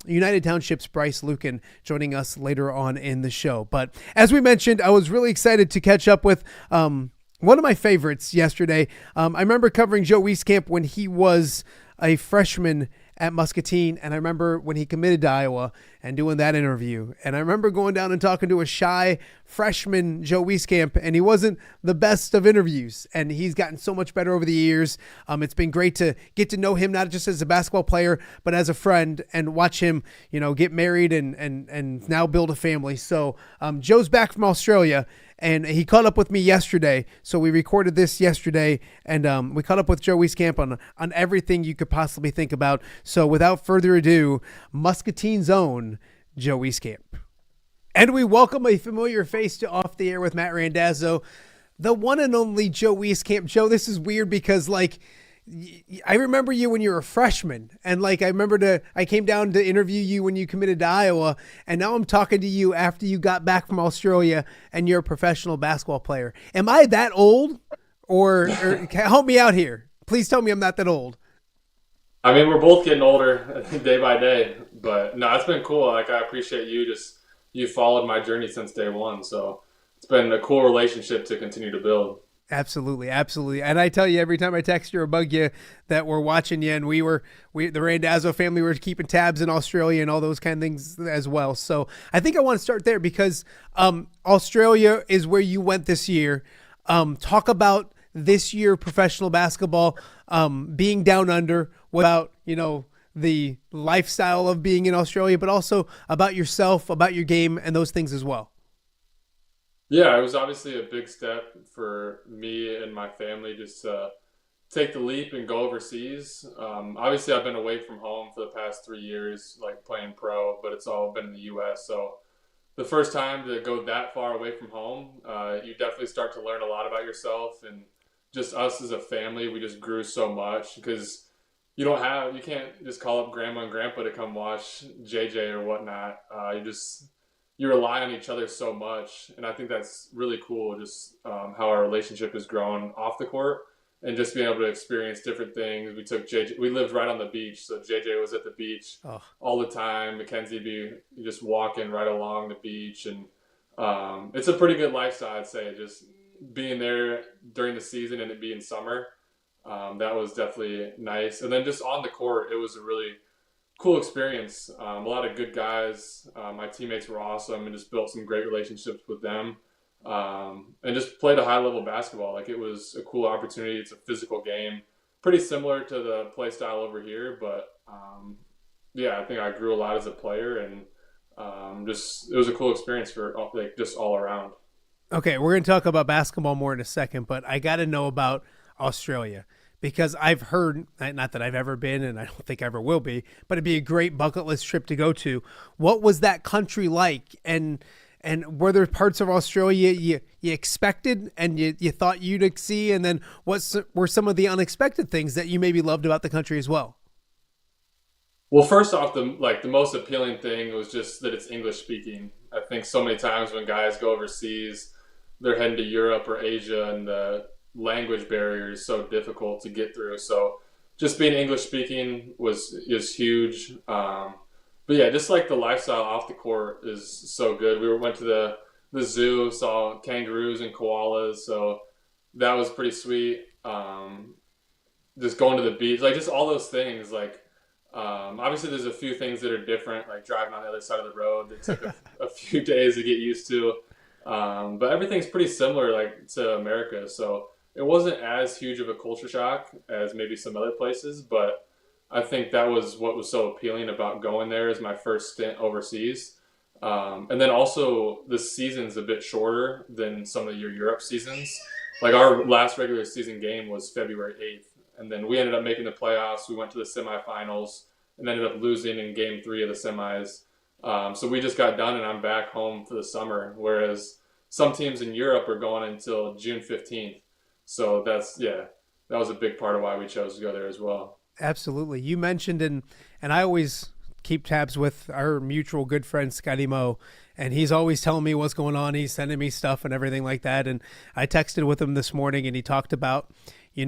United Township's Bryce Lucan joining us later on in the show. But as we mentioned, I was really excited to catch up with one of my favorites yesterday. I remember covering Joe Wieskamp when he was a freshman at Muscatine, and I remember when he committed to Iowa, and doing that interview. And I remember going down and talking to a shy freshman, Joe Wieskamp, and he wasn't the best of interviews. And he's gotten so much better over the years. It's been great to get to know him, not just as a basketball player, but as a friend, and watch him, get married and now build a family. So Joe's back from Australia, and he caught up with me yesterday. So we recorded this yesterday, and we caught up with Joe Wieskamp on everything you could possibly think about. So without further ado, Muscatine's own Joe Wieskamp. And we welcome a familiar face to Off the Air with Matt Randazzo, the one and only Joe Wieskamp. Joe, this is weird because, I remember you when you were a freshman, and I came down to interview you when you committed to Iowa, and now I'm talking to you after you got back from Australia and you're a professional basketball player. Am I that old, or help me out here? Please tell me I'm not that old. I mean, we're both getting older day by day, but no, it's been cool. I appreciate you followed my journey since day one, so it's been a cool relationship to continue to build. Absolutely. Absolutely. And I tell you, every time I text you or bug you that we're watching you, and the Randazzo family were keeping tabs in Australia and all those kind of things as well. So I think I want to start there because Australia is where you went this year. Talk about this year professional basketball, being down under, about, the lifestyle of being in Australia, but also about yourself, about your game, and those things as well. Yeah, it was obviously a big step for me and my family just to take the leap and go overseas. Obviously, I've been away from home for the past 3 years, playing pro, but it's all been in the U.S. So the first time to go that far away from home, you definitely start to learn a lot about yourself. And just us as a family, we just grew so much because you can't just call up grandma and grandpa to come watch JJ or whatnot. You rely on each other so much, and I think that's really cool, just how our relationship has grown off the court and just being able to experience different things. We lived right on the beach, so JJ was at the beach all the time. Mackenzie be just walking right along the beach, and it's a pretty good lifestyle, I'd say, just being there during the season and it being summer. That was definitely nice. And then just on the court, it was a really cool experience. A lot of good guys. My teammates were awesome and just built some great relationships with them. And just played a high level basketball. It was a cool opportunity. It's a physical game, pretty similar to the play style over here. But I think I grew a lot as a player, and it was a cool experience for just all around. Okay, we're going to talk about basketball more in a second, but I got to know about Australia. Because I've heard, not that I've ever been, and I don't think I ever will be, but it'd be a great bucket list trip to go to. What was that country like? And were there parts of Australia you expected and you thought you'd see? And then what were some of the unexpected things that you maybe loved about the country as well? Well, first off, the most appealing thing was just that it's English speaking. I think so many times when guys go overseas, they're heading to Europe or Asia, and the language barrier is so difficult to get through. So just being English speaking is huge. But yeah, just the lifestyle off the court is so good. We went to the zoo, saw kangaroos and koalas, so that was pretty sweet. Just going to the beach, just all those things. Obviously there's a few things that are different, like driving on the other side of the road that took a few days to get used to. But everything's pretty similar to America, so it wasn't as huge of a culture shock as maybe some other places, but I think that was what was so appealing about going there as my first stint overseas. And then also the season's a bit shorter than some of your Europe seasons. Our last regular season game was February 8th, and then we ended up making the playoffs. We went to the semifinals and ended up losing in game 3 of the semis. So we just got done and I'm back home for the summer, whereas some teams in Europe are going until June 15th. So that was a big part of why we chose to go there as well. Absolutely. You mentioned, and I always keep tabs with our mutual good friend, Scotty Moe, and he's always telling me what's going on. He's sending me stuff and everything like that. And I texted with him this morning and he talked about, he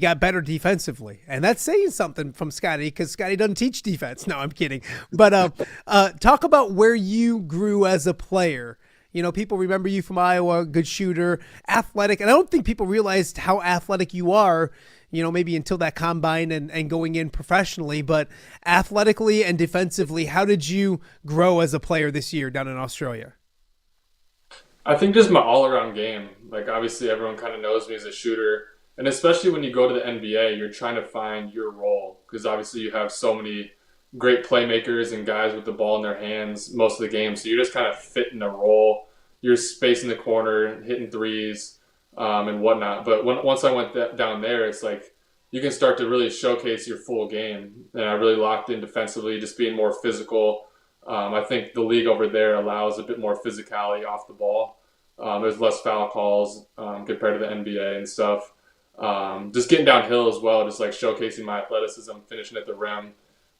got better defensively, and that's saying something from Scotty because Scotty doesn't teach defense. No, I'm kidding. But talk about where you grew as a player. People remember you from Iowa, good shooter, athletic. And I don't think people realized how athletic you are, maybe until that combine and going in professionally, but athletically and defensively, how did you grow as a player this year down in Australia? I think just my all-around game. Like, obviously, everyone kind of knows me as a shooter. And especially when you go to the NBA, you're trying to find your role because obviously you have so many great playmakers and guys with the ball in their hands most of the game. So you're just kind of fitting a role. You're spacing the corner, hitting threes, and whatnot. But once I went down there, it's like you can start to really showcase your full game. And I really locked in defensively, just being more physical. I think the league over there allows a bit more physicality off the ball. There's less foul calls compared to the NBA and stuff. Just getting downhill as well, just like showcasing my athleticism, finishing at the rim.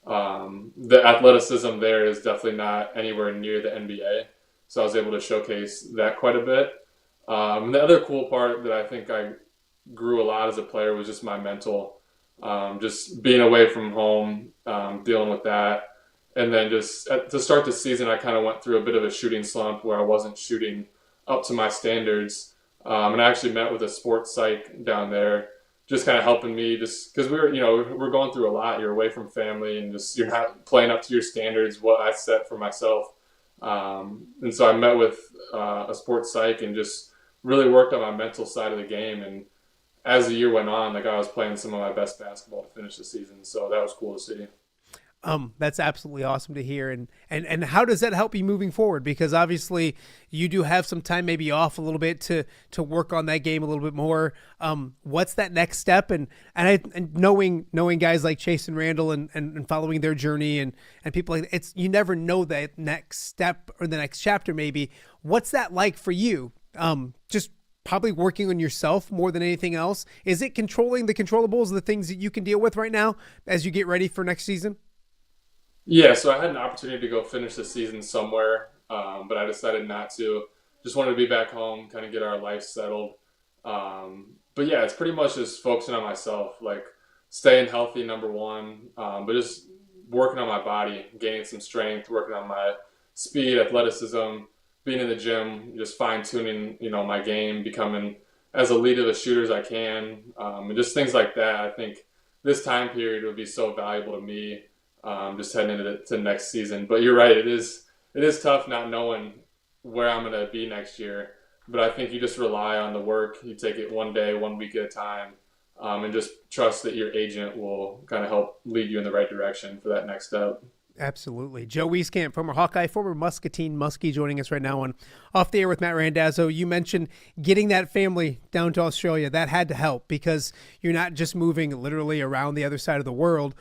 The athleticism there is definitely not anywhere near the NBA. So I was able to showcase that quite a bit. And the other cool part that I think I grew a lot as a player was just my mental. Just being away from home, dealing with that. And then just to start the season, I kind of went through a bit of a shooting slump where I wasn't shooting up to my standards. And I actually met with a sports psych down there, just kind of helping me just because we're going through a lot. You're away from family and just you're not playing up to your standards, what I set for myself. And so I met with a sports psych and just really worked on my mental side of the game. And as the year went on, like I was playing some of my best basketball to finish the season. So that was cool to see. That's absolutely awesome to hear. And how does that help you moving forward? Because obviously you do have some time maybe off a little bit to work on that game a little bit more. What's that next step? And knowing guys like Chase and Randall and following their journey and people like it's, you never know that next step or the next chapter maybe. What's that like for you? Just probably working on yourself more than anything else. Is it controlling the controllables, the things that you can deal with right now as you get ready for next season? Yeah, so I had an opportunity to go finish the season somewhere, but I decided not to. Just wanted to be back home, kind of get our life settled. But yeah, it's pretty much just focusing on myself, like staying healthy, number one, but just working on my body, gaining some strength, working on my speed, athleticism, being in the gym, just fine-tuning, my game, becoming as elite of a shooter as I can, and just things like that. I think this time period would be so valuable to me. Just heading into the next season. But you're right, it is tough not knowing where I'm going to be next year. But I think you just rely on the work. You take it one day, 1 week at a time, and just trust that your agent will kind of help lead you in the right direction for that next step. Absolutely. Joe Wieskamp, former Hawkeye, former Muscatine Muskie, joining us right now on Off the Air with Matt Randazzo. You mentioned getting that family down to Australia. That had to help because you're not just moving literally around the other side of the world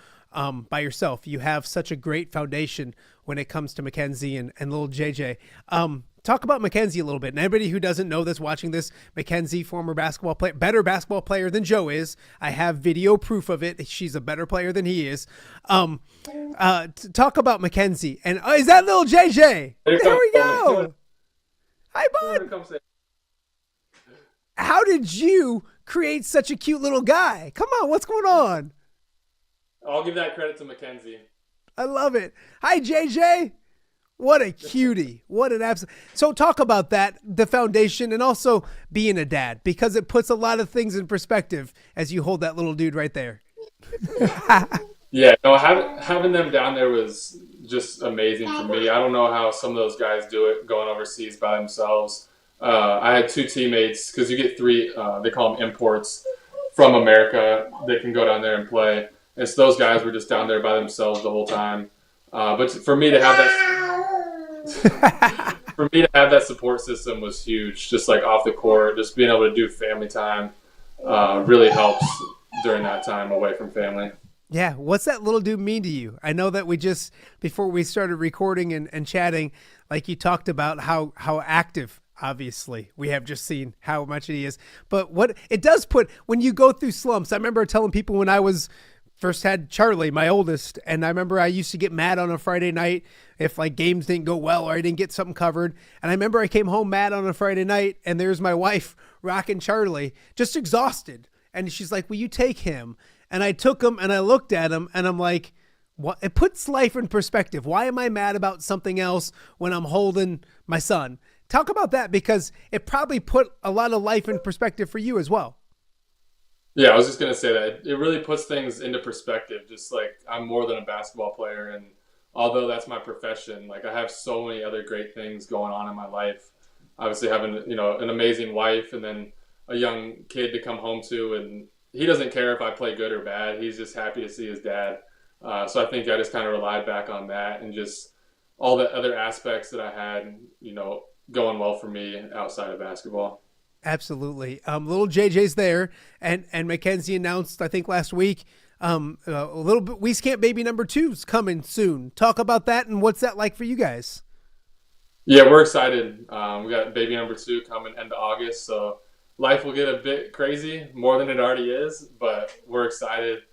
by yourself. You have such a great foundation when it comes to Mackenzie and little JJ. Talk about Mackenzie a little bit. And anybody who doesn't know this, watching this, Mackenzie, former basketball player, better basketball player than Joe is. I have video proof of it. She's a better player than he is. Talk about Mackenzie. And is that little JJ? There we go. Hi, bud. How did you create such a cute little guy? Come on, what's going on? I'll give that credit to Mackenzie. I love it. Hi, JJ. What a cutie. What an absolute. So talk about that, the foundation, and also being a dad, because it puts a lot of things in perspective as you hold that little dude right there. Yeah, no, having them down there was just amazing for me. I don't know how some of those guys do it going overseas by themselves. I had two teammates, because you get three, they call them imports, from America that can go down there and play. And so those guys were just down there by themselves the whole time. But for me to have that support system was huge. Just like off the court, just being able to do family time really helps during that time away from family. Yeah. What's that little dude mean to you? I know that we just, before we started recording and chatting, like you talked about how active, obviously, we have just seen how much he is. But what it does put, when you go through slumps, I remember telling people when I was first had Charlie, my oldest, and I remember I used to get mad on a Friday night if like games didn't go well or I didn't get something covered. And I remember I came home mad on a Friday night and there's my wife rocking Charlie, just exhausted. And she's like, will you take him? And I took him and I looked at him and I'm like, what? It puts life in perspective. Why am I mad about something else when I'm holding my son? Talk about that, because it probably put a lot of life in perspective for you as well. Yeah, I was just going to say that it really puts things into perspective. Just like I'm more than a basketball player, and although that's my profession, like I have so many other great things going on in my life. Obviously having, you know, an amazing wife and then a young kid to come home to, and he doesn't care if I play good or bad. He's just happy to see his dad. So I think I just kind of relied back on that and just all the other aspects that I had, you know, going well for me outside of basketball. Absolutely. Little JJ's there, and Mackenzie announced, I think last week, a little bit Wieskamp baby number 2's coming soon. Talk about that, and what's that like for you guys? Yeah, we're excited. We got baby number 2 coming end of August, so life will get a bit crazy, more than it already is, but we're excited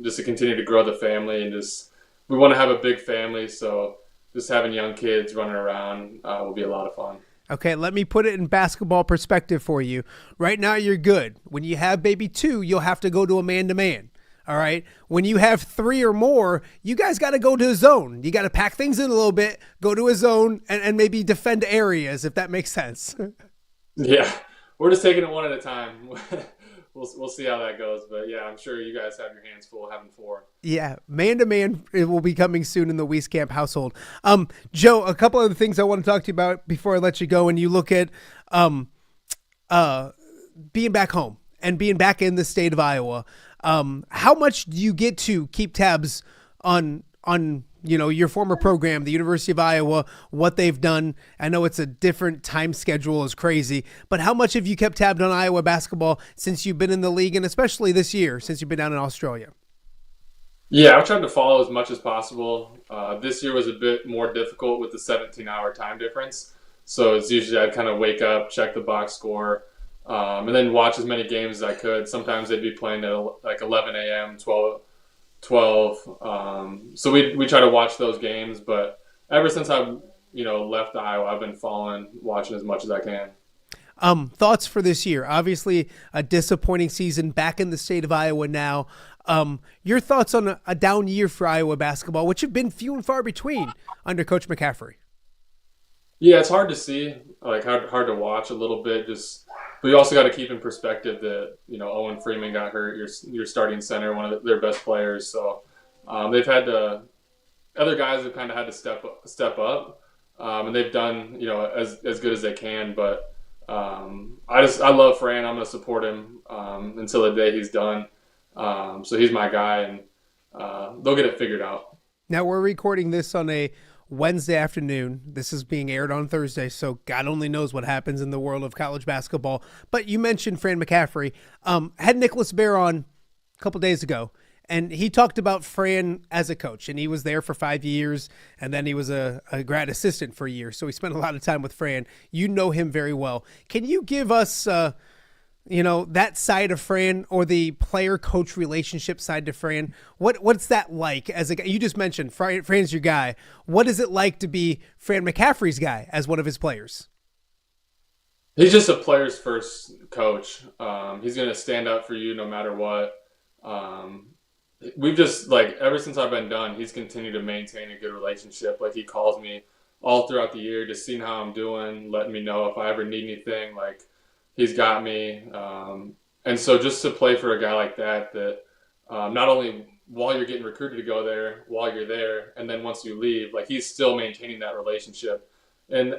just to continue to grow the family, and just we want to have a big family, so just having young kids running around will be a lot of fun. Okay, let me put it in basketball perspective for you. Right now, you're good. When you have baby 2, you'll have to go to a man-to-man. All right? When you have 3 or more, you guys got to go to a zone. You got to pack things in a little bit, go to a zone, and maybe defend areas, if that makes sense. Yeah, we're just taking it one at a time. We'll see how that goes. But, yeah, I'm sure you guys have your hands full having 4. Yeah, man-to-man, it will be coming soon in the Wieskamp household. Joe, a couple of the things I want to talk to you about before I let you go, and you look at being back home and being back in the state of Iowa. How much do you get to keep tabs on your former program, the University of Iowa, what they've done? I know it's a different time schedule, is crazy, but how much have you kept tabs on Iowa basketball since you've been in the league, and especially this year since you've been down in Australia? Yeah, I've tried to follow as much as possible. This year was a bit more difficult with the 17-hour time difference. So it's usually I'd kind of wake up, check the box score, and then watch as many games as I could. Sometimes they'd be playing at like 11 a.m., 12. So we try to watch those games. But ever since I've left Iowa, I've been watching as much as I can. Thoughts for this year? Obviously, a disappointing season back in the state of Iowa now. Your thoughts on a down year for Iowa basketball, which have been few and far between under Coach McCaffrey? Yeah, it's hard to see, like hard to watch a little bit. But you also got to keep in perspective that Owen Freeman got hurt. Your starting center, one of their best players. So they've had to. Other guys have kind of had to step up, and they've done as good as they can. But I love Fran. I'm going to support him until the day he's done. So he's my guy, and they'll get it figured out. Now, we're recording this on a Wednesday afternoon. This is being aired on Thursday, so God only knows what happens in the world of college basketball. But you mentioned Fran McCaffrey. Had Nicholas Bear on a couple days ago, and he talked about Fran as a coach, and he was there for 5 years, and then he was a grad assistant for a year, so he spent a lot of time with Fran. You know him very well. Can you give us that side of Fran, or the player-coach relationship side to Fran? What's that like as a guy? You just mentioned Fran's your guy. What is it like to be Fran McCaffrey's guy as one of his players? He's just a player's first coach. He's going to stand up for you no matter what. We've just, ever since I've been done, he's continued to maintain a good relationship. He calls me all throughout the year, just seeing how I'm doing, letting me know if I ever need anything. He's got me. And so just to play for a guy like that not only while you're getting recruited to go there, while you're there, and then once you leave, he's still maintaining that relationship. And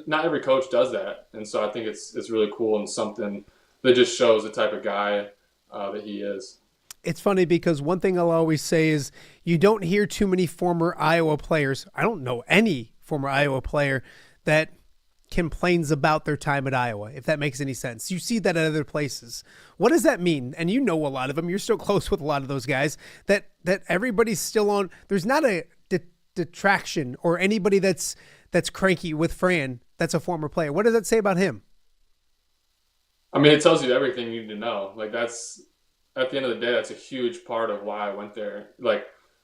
not every coach does that. And so I think it's really cool and something that just shows the type of guy that he is. It's funny because one thing I'll always say is you don't hear too many former Iowa players. I don't know any former Iowa player that complains about their time at Iowa, if that makes any sense. You see that at other places. What does that mean? And you know a lot of them. You're still close with a lot of those guys that everybody's still on. There's not a detraction or anybody that's cranky with Fran that's a former player. What does that say about him? I mean, it tells you everything you need to know. That's at the end of the day, that's a huge part of why I went there.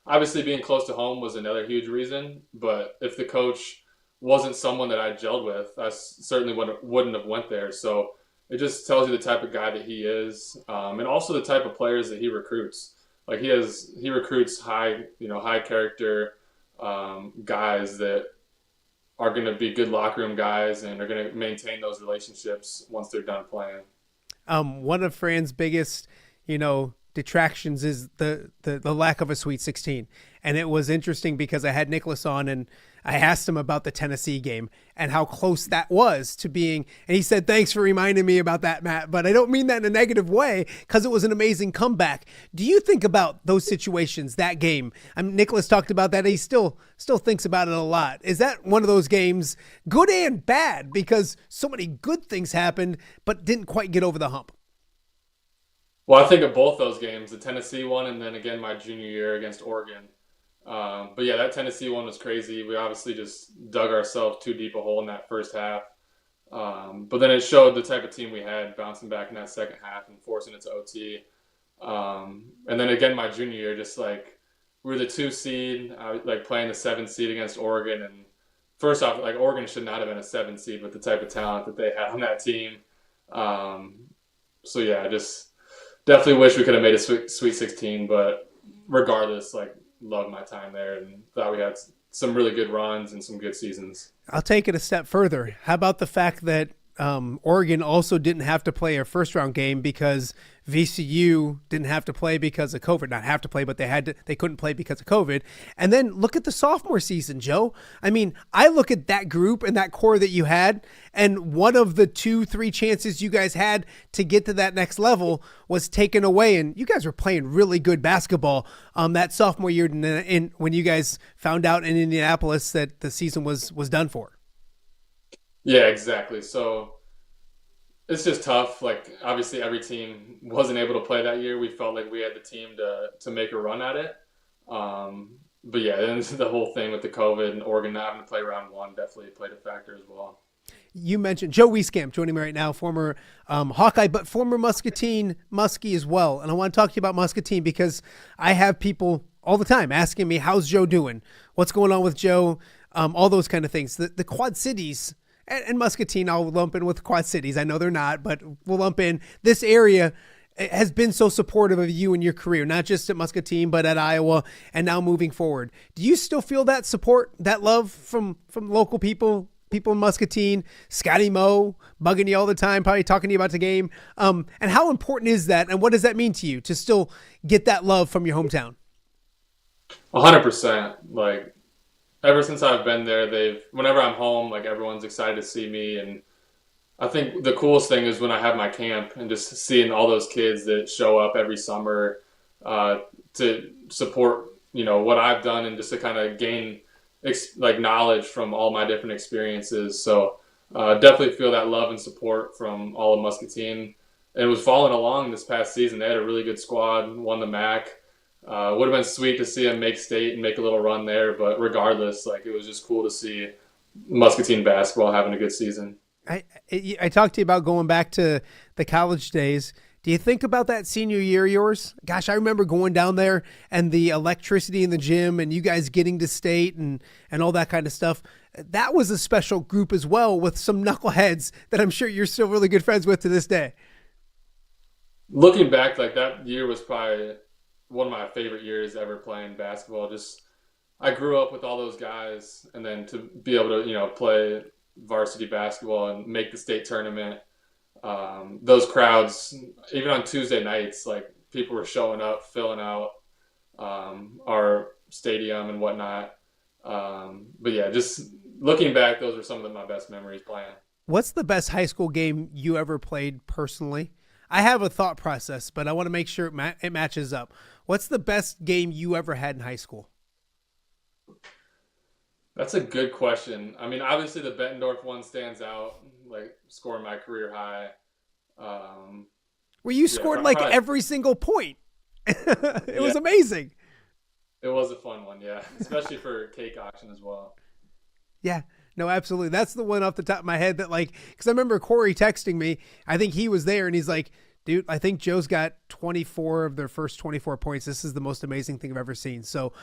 Obviously being close to home was another huge reason, but if the coach wasn't someone that I gelled with, I certainly wouldn't have went there. So it just tells you the type of guy that he is, and also the type of players that he recruits. He recruits high character guys that are going to be good locker room guys and are going to maintain those relationships once they're done playing. one of Fran's biggest, detractions is the lack of a Sweet 16. And it was interesting because I had Nicholas on and I asked him about the Tennessee game and how close that was to being, and he said, thanks for reminding me about that, Matt, but I don't mean that in a negative way because it was an amazing comeback. Do you think about those situations, that game? Nicholas talked about that. He still thinks about it a lot. Is that one of those games, good and bad, because so many good things happened, but didn't quite get over the hump? Well, I think of both those games, the Tennessee one and then again my junior year against Oregon. But yeah, that Tennessee one was crazy. We obviously just dug ourselves too deep a hole in that first half. But then it showed the type of team we had bouncing back in that second half and forcing it to OT. And then again, my junior year, just like we were the 2 seed, playing the 7 seed against Oregon. And first off, like Oregon should not have been a 7 seed with the type of talent that they had on that team. So yeah, just definitely wish we could have made a Sweet 16, but regardless, loved my time there and thought we had some really good runs and some good seasons. I'll take it a step further. How about the fact that Oregon also didn't have to play a first-round game because VCU didn't have to play because of COVID. Not have to play, but they couldn't play because of COVID. And then look at the sophomore season, Joe. I mean, I look at that group and that core that you had, and one of the 2-3 chances you guys had to get to that next level was taken away, and you guys were playing really good basketball that sophomore year when you guys found out in Indianapolis that the season was done for. Yeah, exactly. So it's just tough. Obviously every team wasn't able to play that year. We felt like we had the team to make a run at it. But yeah, then the whole thing with the COVID and Oregon not having to play round 1 definitely played a factor as well. You mentioned Joe Wieskamp joining me right now, former Hawkeye, but former Muscatine Muskie as well. And I want to talk to you about Muscatine because I have people all the time asking me, how's Joe doing? What's going on with Joe? All those kind of things. The Quad Cities and Muscatine, I'll lump in with Quad Cities. I know they're not, but we'll lump in. This area has been so supportive of you and your career, not just at Muscatine, but at Iowa and now moving forward. Do you still feel that support, that love from local people in Muscatine, Scotty Moe, bugging you all the time, probably talking to you about the game? And how important is that? And what does that mean to you to still get that love from your hometown? 100%. Ever since I've been there, whenever I'm home, everyone's excited to see me. And I think the coolest thing is when I have my camp and just seeing all those kids that show up every summer to support, what I've done and just to kind of gain knowledge from all my different experiences. So definitely feel that love and support from all of Muscatine. And it was following along this past season. They had a really good squad, won the MAC. Would have been sweet to see him make state and make a little run there, but regardless, it was just cool to see Muscatine basketball having a good season. I talked to you about going back to the college days. Do you think about that senior year of yours? Gosh, I remember going down there and the electricity in the gym and you guys getting to state and all that kind of stuff. That was a special group as well with some knuckleheads that I'm sure you're still really good friends with to this day. Looking back, that year was probably one of my favorite years ever playing basketball. I grew up with all those guys, and then to be able to, play varsity basketball and make the state tournament, those crowds, even on Tuesday nights, people were showing up, filling out our stadium and whatnot. But yeah, just looking back, those are some of my best memories playing. What's the best high school game you ever played personally? I have a thought process, but I want to make sure it matches up. What's the best game you ever had in high school? That's a good question. I mean, obviously the Bettendorf one stands out, scoring my career high. Where you scored every single point. It was amazing. It was a fun one, yeah, especially for cake auction as well. Yeah. No, absolutely. That's the one off the top of my head that because I remember Corey texting me. I think he was there and he's like, dude, I think Joe's got 24 of their first 24 points. This is the most amazing thing I've ever seen. So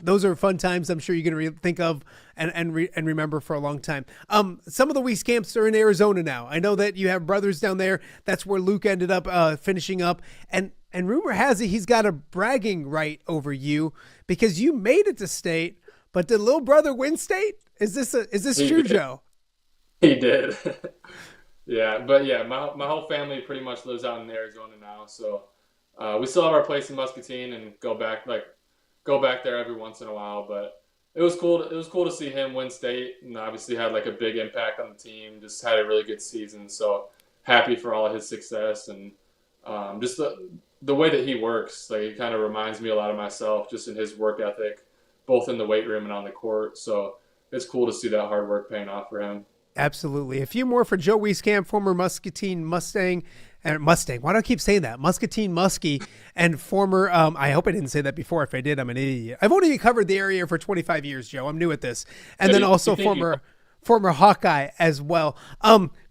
those are fun times I'm sure you're going to think of and remember for a long time. Some of the Wieskamps are in Arizona now. I know that you have brothers down there. That's where Luke ended up finishing up. And rumor has it he's got a bragging right over you because you made it to state, but did little brother win state? Is this true, Joe? He did. Yeah, but yeah, my whole family pretty much lives out in Arizona now, so we still have our place in Muscatine and go back there every once in a while. But it was cool. It was cool to see him win state, and obviously had like a big impact on the team. Just had a really good season, so happy for all of his success and just the way that he works. Like, it kind of reminds me a lot of myself, just in his work ethic, both in the weight room and on the court. So it's cool to see that hard work paying off for him. Absolutely. A few more for Joe Wieskamp, former Muscatine Mustang. Why do I keep saying that? Muscatine Muskie, and former, I hope I didn't say that before. If I did, I'm an idiot. I've only covered the area for 25 years, Joe. I'm new at this. And then also former Hawkeye as well.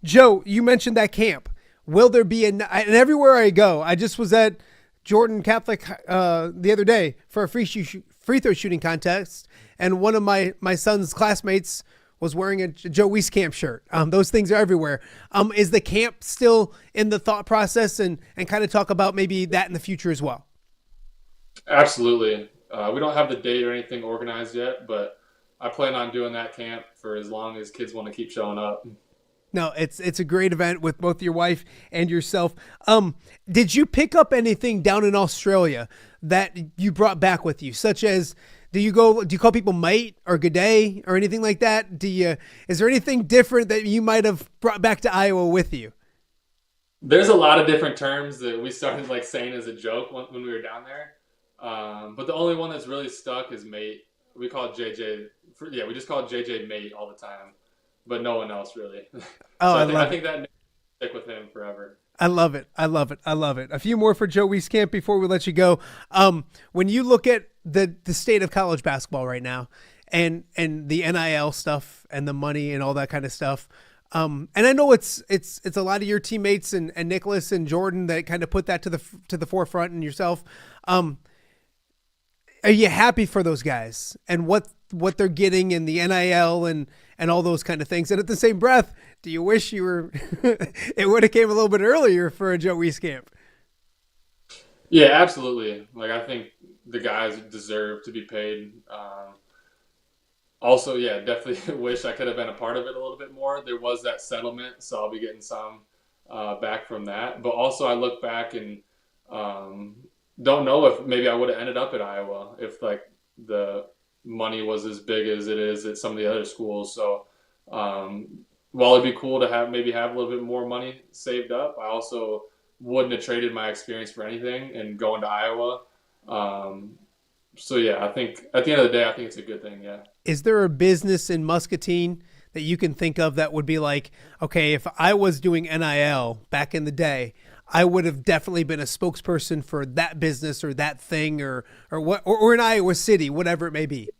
Joe, you mentioned that camp. Will there be and everywhere I go, I just was at Jordan Catholic the other day for a free throw shooting contest, and one of my son's classmates was wearing a Joe Wieskamp shirt. Those things are everywhere. Is the camp still in the thought process, and kind of talk about maybe that in the future as well? Absolutely. We don't have the date or anything organized yet, but I plan on doing that camp for as long as kids want to keep showing up. No, it's a great event with both your wife and yourself. Did you pick up anything down in Australia that you brought back with you, such as do you call people mate or good day or anything like that? Is there anything different that you might have brought back to Iowa with you? There's a lot of different terms that we started like saying as a joke when we were down there. But the only one that's really stuck is mate. We call it JJ. We just call it JJ mate all the time, but no one else really. I think that stick with him forever. I love it. A few more for Joe Wieskamp before we let you go. When you look at the state of college basketball right now, and the NIL stuff and the money and all that kind of stuff, and I know it's a lot of your teammates and Nicholas and Jordan that kind of put that to the forefront, and yourself. Are you happy for those guys and what they're getting in the NIL and all those kind of things? And at the same breath, do you wish you were it would have came a little bit earlier for a Joe Wieskamp? Yeah, absolutely. Like, I think the guys deserve to be paid. Also, yeah, definitely wish I could have been a part of it a little bit more. There was that settlement, so I'll be getting some back from that. But also, I look back and don't know if maybe I would have ended up at Iowa if like the money was as big as it is at some of the other schools. So while it'd be cool to have a little bit more money saved up, I also wouldn't have traded my experience for anything and going to Iowa. So yeah, I think at the end of the day, I think it's a good thing. Yeah. Is there a business in Muscatine that you can think of that would be like, okay, if I was doing NIL back in the day, I would have definitely been a spokesperson for that business or that thing or in Iowa City, whatever it may be?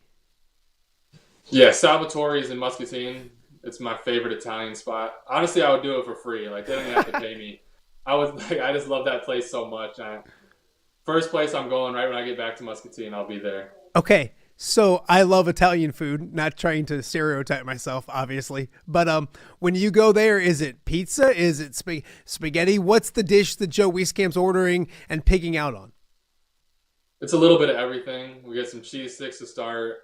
Yeah, Salvatore's in Muscatine. It's my favorite Italian spot. Honestly, I would do it for free. Like, they don't even have to pay me. I just love that place so much. First place I'm going right when I get back to Muscatine, I'll be there. Okay. So I love Italian food, not trying to stereotype myself, obviously. But when you go there, is it pizza? Is it spaghetti? What's the dish that Joe Wieskamp's ordering and picking out on? It's a little bit of everything. We get some cheese sticks to start,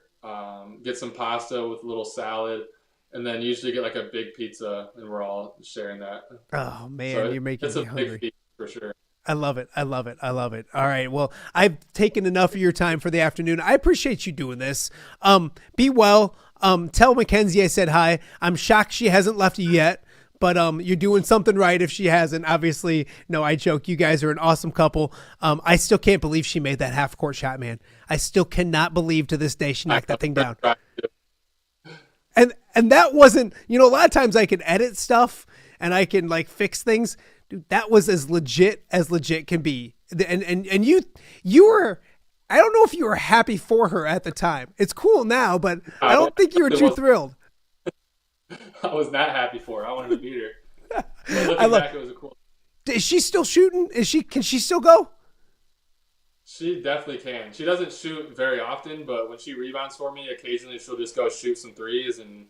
get some pasta with a little salad, and then usually get like a big pizza, and we're all sharing that. Oh, man, so you're making me hungry. Big feast for sure. I love it. All right. Well, I've taken enough of your time for the afternoon. I appreciate you doing this. Be well. Tell Mackenzie I said hi. I'm shocked she hasn't left you yet, but you're doing something right if she hasn't. Obviously, no, I joke. You guys are an awesome couple. I still can't believe she made that half court shot, man. I still cannot believe to this day she knocked that thing down. And that wasn't, a lot of times I can edit stuff and I can like fix things. Dude, that was as legit can be. And you were, I don't know if you were happy for her at the time. It's cool now, but I don't think you were too thrilled. I was not happy for her. I wanted to beat her. But looking back, it was a cool. Is she still shooting? Can she still go? She definitely can. She doesn't shoot very often, but when she rebounds for me, occasionally she'll just go shoot some threes, and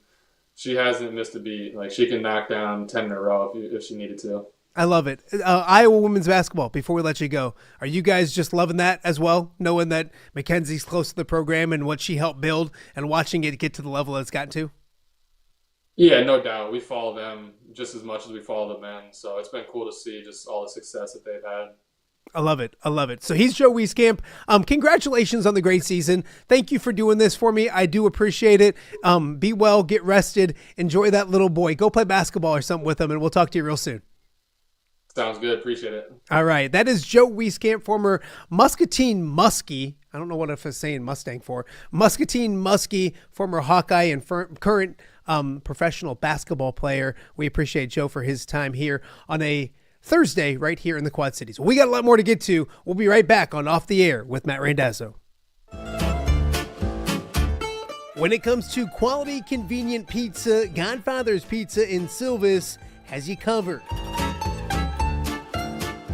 she hasn't missed a beat. Like, she can knock down 10 in a row if she needed to. I love it. Iowa women's basketball, before we let you go, are you guys just loving that as well, knowing that Mackenzie's close to the program and what she helped build and watching it get to the level that it's gotten to? Yeah, no doubt. We follow them just as much as we follow the men. So it's been cool to see just all the success that they've had. I love it. I love it. So he's Joe Wieskamp. Congratulations on the great season. Thank you for doing this for me. I do appreciate it. Be well, get rested, enjoy that little boy. Go play basketball or something with him, and we'll talk to you real soon. Sounds good. Appreciate it. All right. That is Joe Wieskamp, former Muscatine Muskie. I don't know what if I'm saying Mustang for. Muscatine Muskie, former Hawkeye and current professional basketball player. We appreciate Joe for his time here on a Thursday right here in the Quad Cities. We got a lot more to get to. We'll be right back on Off the Air with Matt Randazzo. When it comes to quality, convenient pizza, Godfather's Pizza in Silvis has you covered.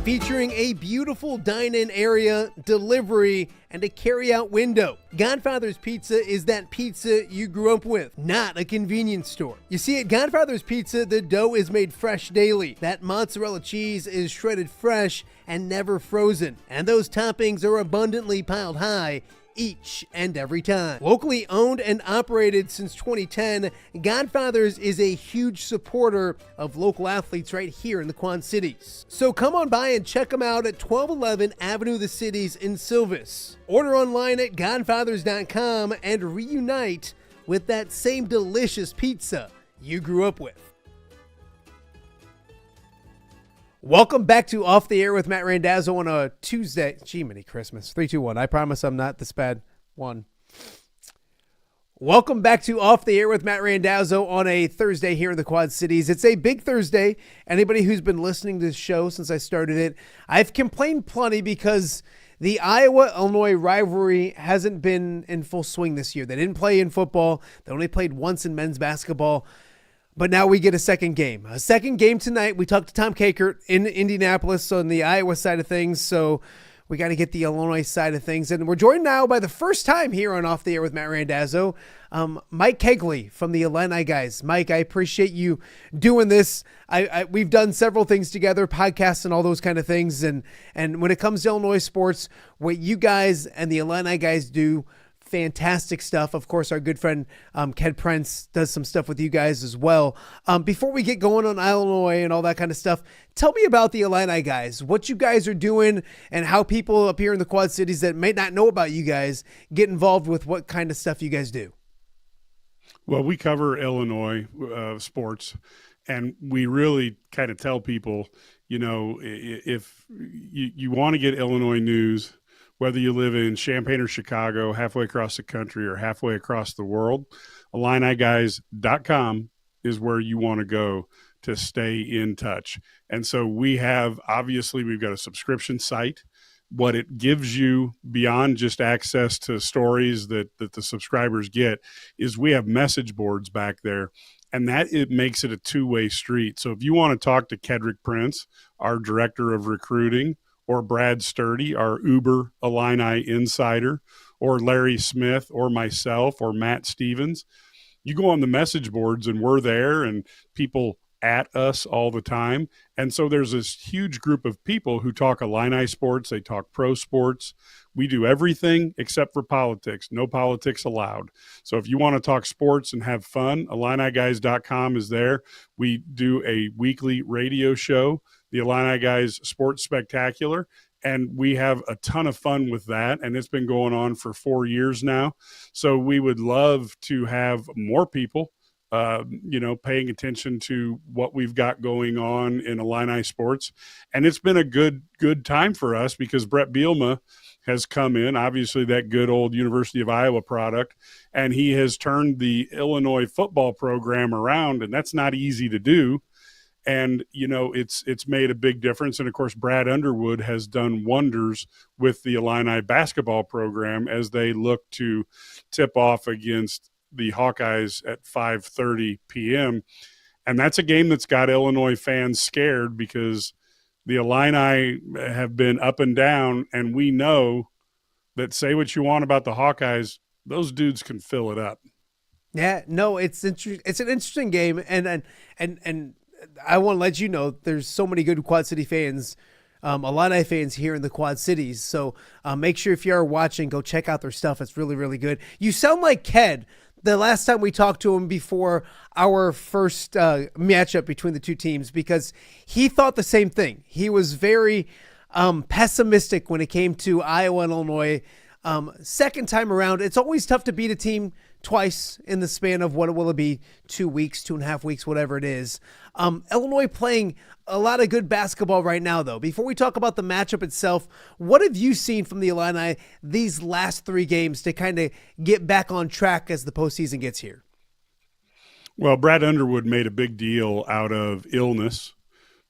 Featuring a beautiful dine-in area, delivery, and a carry-out window. Godfather's Pizza is that pizza you grew up with, not a convenience store. You see, at Godfather's Pizza, the dough is made fresh daily. That mozzarella cheese is shredded fresh and never frozen. And those toppings are abundantly piled high each and every time. Locally owned and operated since 2010, Godfather's is a huge supporter of local athletes right here in the Quad Cities. So come on by and check them out at 1211 Avenue of the Cities in Silvis. Order online at godfathers.com and reunite with that same delicious pizza you grew up with. Welcome back to Off the Air with Matt Randazzo on a Tuesday. Gee, mini Christmas. 3, 2, 1. I promise I'm not this bad. 1. Welcome back to Off the Air with Matt Randazzo on a Thursday here in the Quad Cities. It's a big Thursday. Anybody who's been listening to this show since I started it, I've complained plenty because the Iowa-Illinois rivalry hasn't been in full swing this year. They didn't play in football. They only played once in men's basketball. But now we get a second game. A second game tonight. We talked to Tom Kakert in Indianapolis on the Iowa side of things, so we got to get the Illinois side of things. And we're joined now by the first time here on Off the Air with Matt Randazzo, Mike Kegley from the Illini guys. Mike, I appreciate you doing this. We've done several things together, podcasts and all those kind of things. And when it comes to Illinois sports, what you guys and the Illini guys do, fantastic stuff. Of course, our good friend Ked Prince does some stuff with you guys as well. Before we get going on Illinois and all that kind of stuff, tell me about the Illini guys, what you guys are doing and how people up here in the Quad Cities that may not know about you guys get involved with what kind of stuff you guys do. Well, we cover Illinois sports, and we really kind of tell people, you know, if you want to get Illinois news, whether you live in Champaign or Chicago, halfway across the country or halfway across the world, IlliniGuys.com is where you want to go to stay in touch. And so we've got a subscription site. What it gives you beyond just access to stories that the subscribers get is we have message boards back there, and that it makes it a two-way street. So if you want to talk to Kedrick Prince, our director of recruiting, or Brad Sturdy, our Uber Illini insider, or Larry Smith, or myself, or Matt Stevens, you go on the message boards and we're there, and people at us all the time. And so there's this huge group of people who talk Illini sports. They talk pro sports. We do everything except for politics. No politics allowed. So if you want to talk sports and have fun, IlliniGuys.com is there. We do a weekly radio show, the Illini Guys Sports Spectacular, and we have a ton of fun with that, and it's been going on for 4 years now. So we would love to have more people paying attention to what we've got going on in Illini sports. And it's been a good time for us because Brett Bielema has come in, obviously that good old University of Iowa product, and he has turned the Illinois football program around, and that's not easy to do. And, it's made a big difference. And, of course, Brad Underwood has done wonders with the Illini basketball program as they look to tip off against the Hawkeyes at 5:30 p.m. And that's a game that's got Illinois fans scared because the Illini have been up and down, and we know that, say what you want about the Hawkeyes, those dudes can fill it up. Yeah, no, it's an interesting game, and I want to let you know there's so many good Quad City fans, Illini fans here in the Quad Cities. So make sure if you are watching, go check out their stuff. It's really, really good. You sound like Ked. the last time we talked to him before our first matchup between the two teams, because he thought the same thing. He was very pessimistic when it came to Iowa and Illinois. Second time around, it's always tough to beat a team twice in the span of what will it be, 2 weeks, 2.5 weeks, whatever it is. Illinois playing a lot of good basketball right now, though. Before we talk about the matchup itself, what have you seen from the Illini these last 3 games to kind of get back on track as the postseason gets here? Well, Brad Underwood made a big deal out of illness.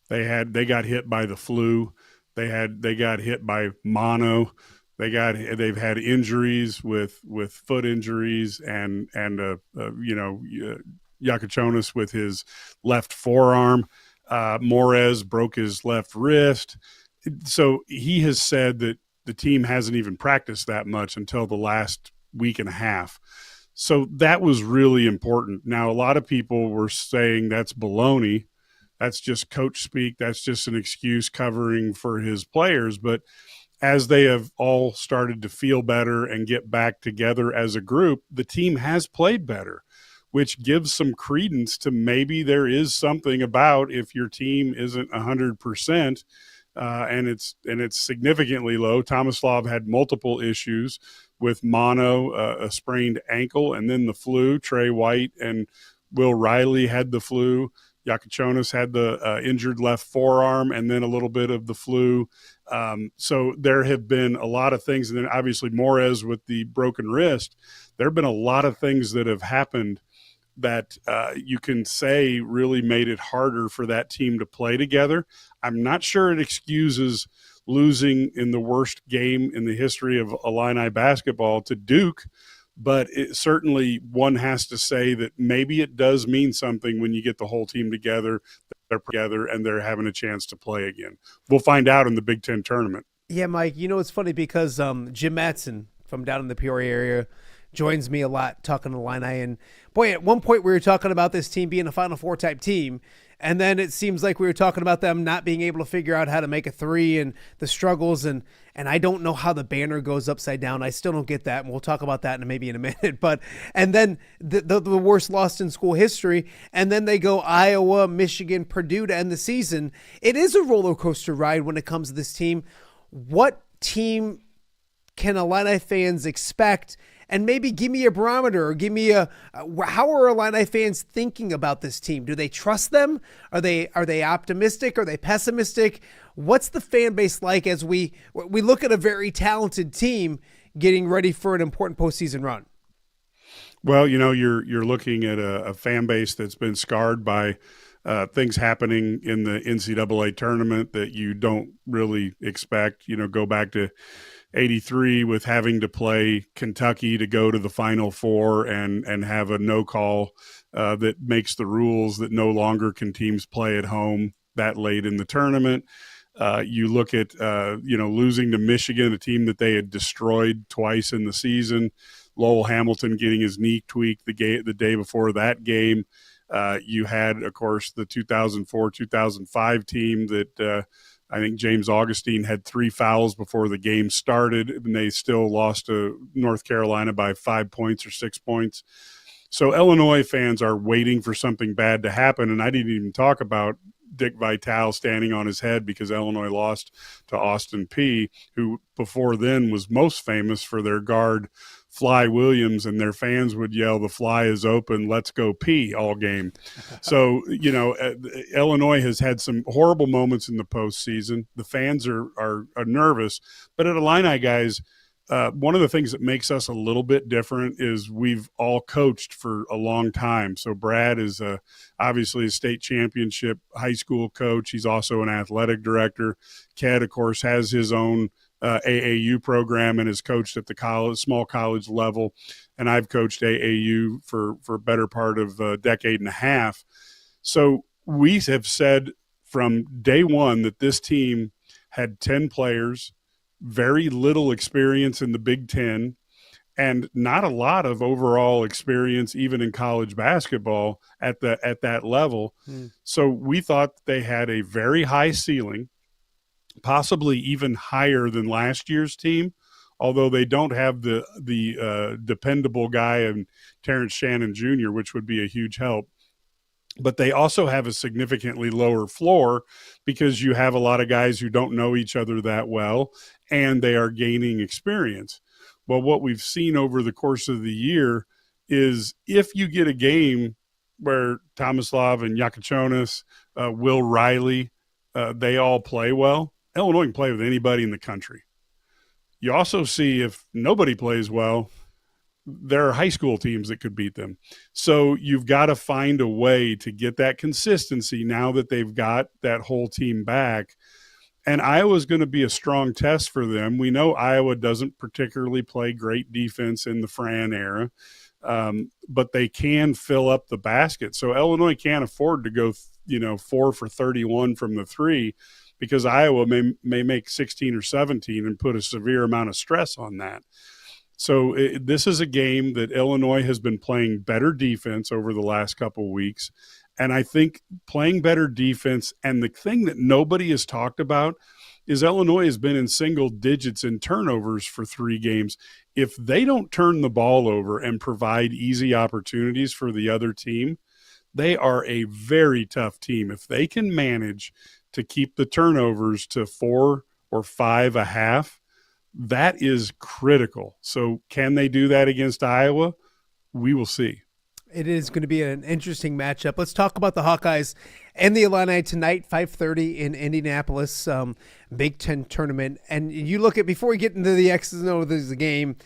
They got hit by the flu. They got hit by mono. They've had injuries with foot injuries and Yakuchonis with his left forearm. Morez broke his left wrist. So he has said that the team hasn't even practiced that much until the last week and a half. So that was really important. Now, a lot of people were saying that's baloney. That's just coach speak. That's just an excuse covering for his players. But as they have all started to feel better and get back together as a group, the team has played better, which gives some credence to maybe there is something about if your team isn't 100%, and it's significantly low. Tomislav had multiple issues with mono, a sprained ankle, and then the flu. Trey White and Will Riley had the flu. Yakuchonis had the injured left forearm and then a little bit of the flu. So there have been a lot of things. And then obviously Morez with the broken wrist. There have been a lot of things that have happened that you can say really made it harder for that team to play together. I'm not sure it excuses losing in the worst game in the history of Illini basketball to Duke, but it certainly one has to say that maybe it does mean something when you get the whole team together, they're together, and they're having a chance to play again. We'll find out in the Big Ten tournament. Yeah, Mike, it's funny because Jim Mattson from down in the Peoria area joins me a lot talking to Illini. And, boy, at one point we were talking about this team being a Final Four type team, and then it seems like we were talking about them not being able to figure out how to make a three and the struggles. And I don't know how the banner goes upside down. I still don't get that, and we'll talk about that maybe in a minute. And then the worst loss in school history, and then they go Iowa, Michigan, Purdue to end the season. It is a roller coaster ride when it comes to this team. What team can Illini fans expect? And maybe give me a barometer, or give me how are Illini fans thinking about this team? Do they trust them? Are they optimistic? Are they pessimistic? What's the fan base like as we look at a very talented team getting ready for an important postseason run? Well, you're looking at a fan base that's been scarred by things happening in the NCAA tournament that you don't really expect. Go back to 83 with having to play Kentucky to go to the Final Four and have a no call that makes the rules that no longer can teams play at home that late in the tournament. You look at, losing to Michigan, a team that they had destroyed twice in the season. Lowell Hamilton getting his knee tweaked the day before that game. You had, of course, the 2004-2005 team that I think James Augustine had 3 fouls before the game started, and they still lost to North Carolina by 5 points or 6 points. So Illinois fans are waiting for something bad to happen, and I didn't even talk about Dick Vitale standing on his head because Illinois lost to Austin Peay, who before then was most famous for their guard Fly Williams, and their fans would yell, "The fly is open, let's go pee," all game. So, Illinois has had some horrible moments in the postseason. The fans are nervous, but at Illini, guys, one of the things that makes us a little bit different is we've all coached for a long time. So Brad is obviously a state championship high school coach. He's also an athletic director. Ked, of course, has his own AAU program and has coached at the small college level. And I've coached AAU for better part of a decade and a half. So we have said from day one that this team had 10 players, very little experience in the Big Ten, and not a lot of overall experience even in college basketball at that level. So we thought they had a very high ceiling, possibly even higher than last year's team, although they don't have the dependable guy in Terrence Shannon Jr., which would be a huge help. But they also have a significantly lower floor because you have a lot of guys who don't know each other that well, and they are gaining experience. Well, what we've seen over the course of the year is if you get a game where Tomislav and Yakachonis, Will Riley, they all play well, Illinois can play with anybody in the country. You also see if nobody plays well, there are high school teams that could beat them. So you've got to find a way to get that consistency now that they've got that whole team back. And Iowa's going to be a strong test for them. We know Iowa doesn't particularly play great defense in the Fran era, but they can fill up the basket. So Illinois can't afford to go, 4 for 31 from the three, because Iowa may make 16 or 17 and put a severe amount of stress on that. So this is a game that Illinois has been playing better defense over the last couple of weeks. And I think playing better defense, and the thing that nobody has talked about is Illinois has been in single digits in turnovers for 3 games. If they don't turn the ball over and provide easy opportunities for the other team, they are a very tough team. If they can manage to keep the turnovers to 4 or 5 a half, that is critical. So can they do that against Iowa? We will see. It is going to be an interesting matchup. Let's talk about the Hawkeyes and the Illini tonight, 5:30 in Indianapolis, Big Ten tournament. And you look at, before we get into the X's and O's of the game,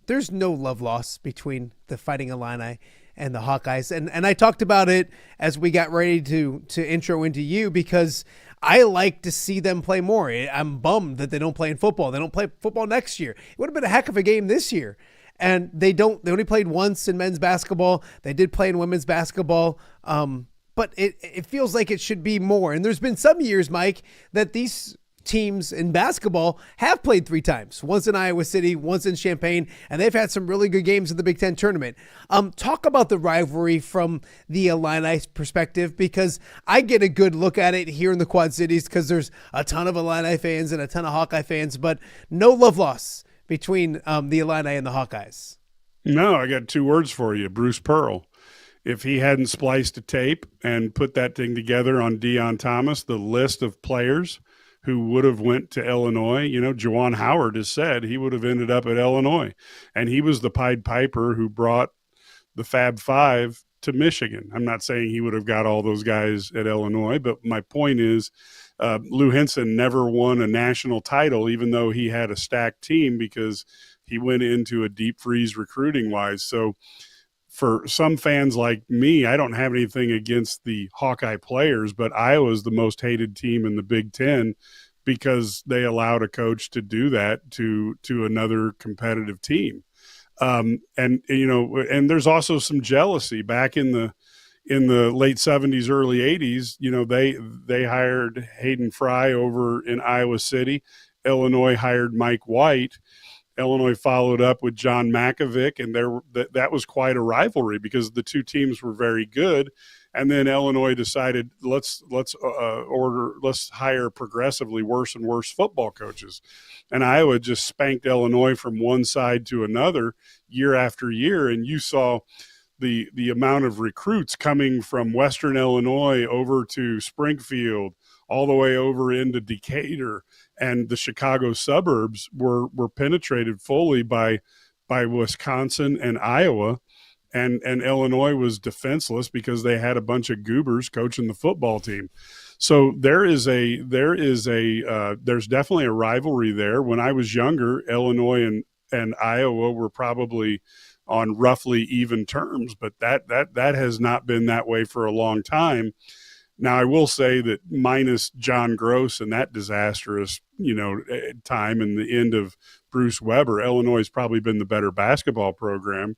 there's no love lost between the Fighting Illini and the Hawkeyes. And I talked about it as we got ready to intro into you, because I like to see them play more. I'm bummed that they don't play in football. They don't play football next year. It would have been a heck of a game this year. And they only played once in men's basketball. They did play in women's basketball. But it feels like it should be more. And there's been some years, Mike, that these teams in basketball have played 3 times, once in Iowa City, once in Champaign, and they've had some really good games in the Big Ten tournament. Talk about the rivalry from the Illini perspective, because I get a good look at it here in the Quad Cities because there's a ton of Illini fans and a ton of Hawkeye fans, but no love lost between the Illini and the Hawkeyes. No, I got 2 words for you: Bruce Pearl. If he hadn't spliced a tape and put that thing together on Deion Thomas, the list of players who would have went to Illinois, Juwan Howard has said he would have ended up at Illinois. And he was the Pied Piper who brought the Fab Five to Michigan. I'm not saying he would have got all those guys at Illinois, but my point is Lou Henson never won a national title, even though he had a stacked team, because he went into a deep freeze recruiting-wise. So for some fans like me, I don't have anything against the Hawkeye players, but Iowa's the most hated team in the Big Ten because they allowed a coach to do that to another competitive team. And there's also some jealousy back in the late 70s, early 80s. They hired Hayden Fry over in Iowa City. Illinois hired Mike White. Illinois followed up with John Makovic, and that was quite a rivalry because the 2 teams were very good. And then Illinois decided let's hire progressively worse and worse football coaches, and Iowa just spanked Illinois from one side to another year after year. And you saw the amount of recruits coming from Western Illinois over to Springfield, all the way over into Decatur, and the Chicago suburbs were penetrated fully by Wisconsin and Iowa, and Illinois was defenseless because they had a bunch of goobers coaching the football team. So there's definitely a rivalry there. When I was younger, Illinois and Iowa were probably on roughly even terms, but that has not been that way for a long time. Now, I will say that minus John Gross and that disastrous, time and the end of Bruce Weber, Illinois has probably been the better basketball program.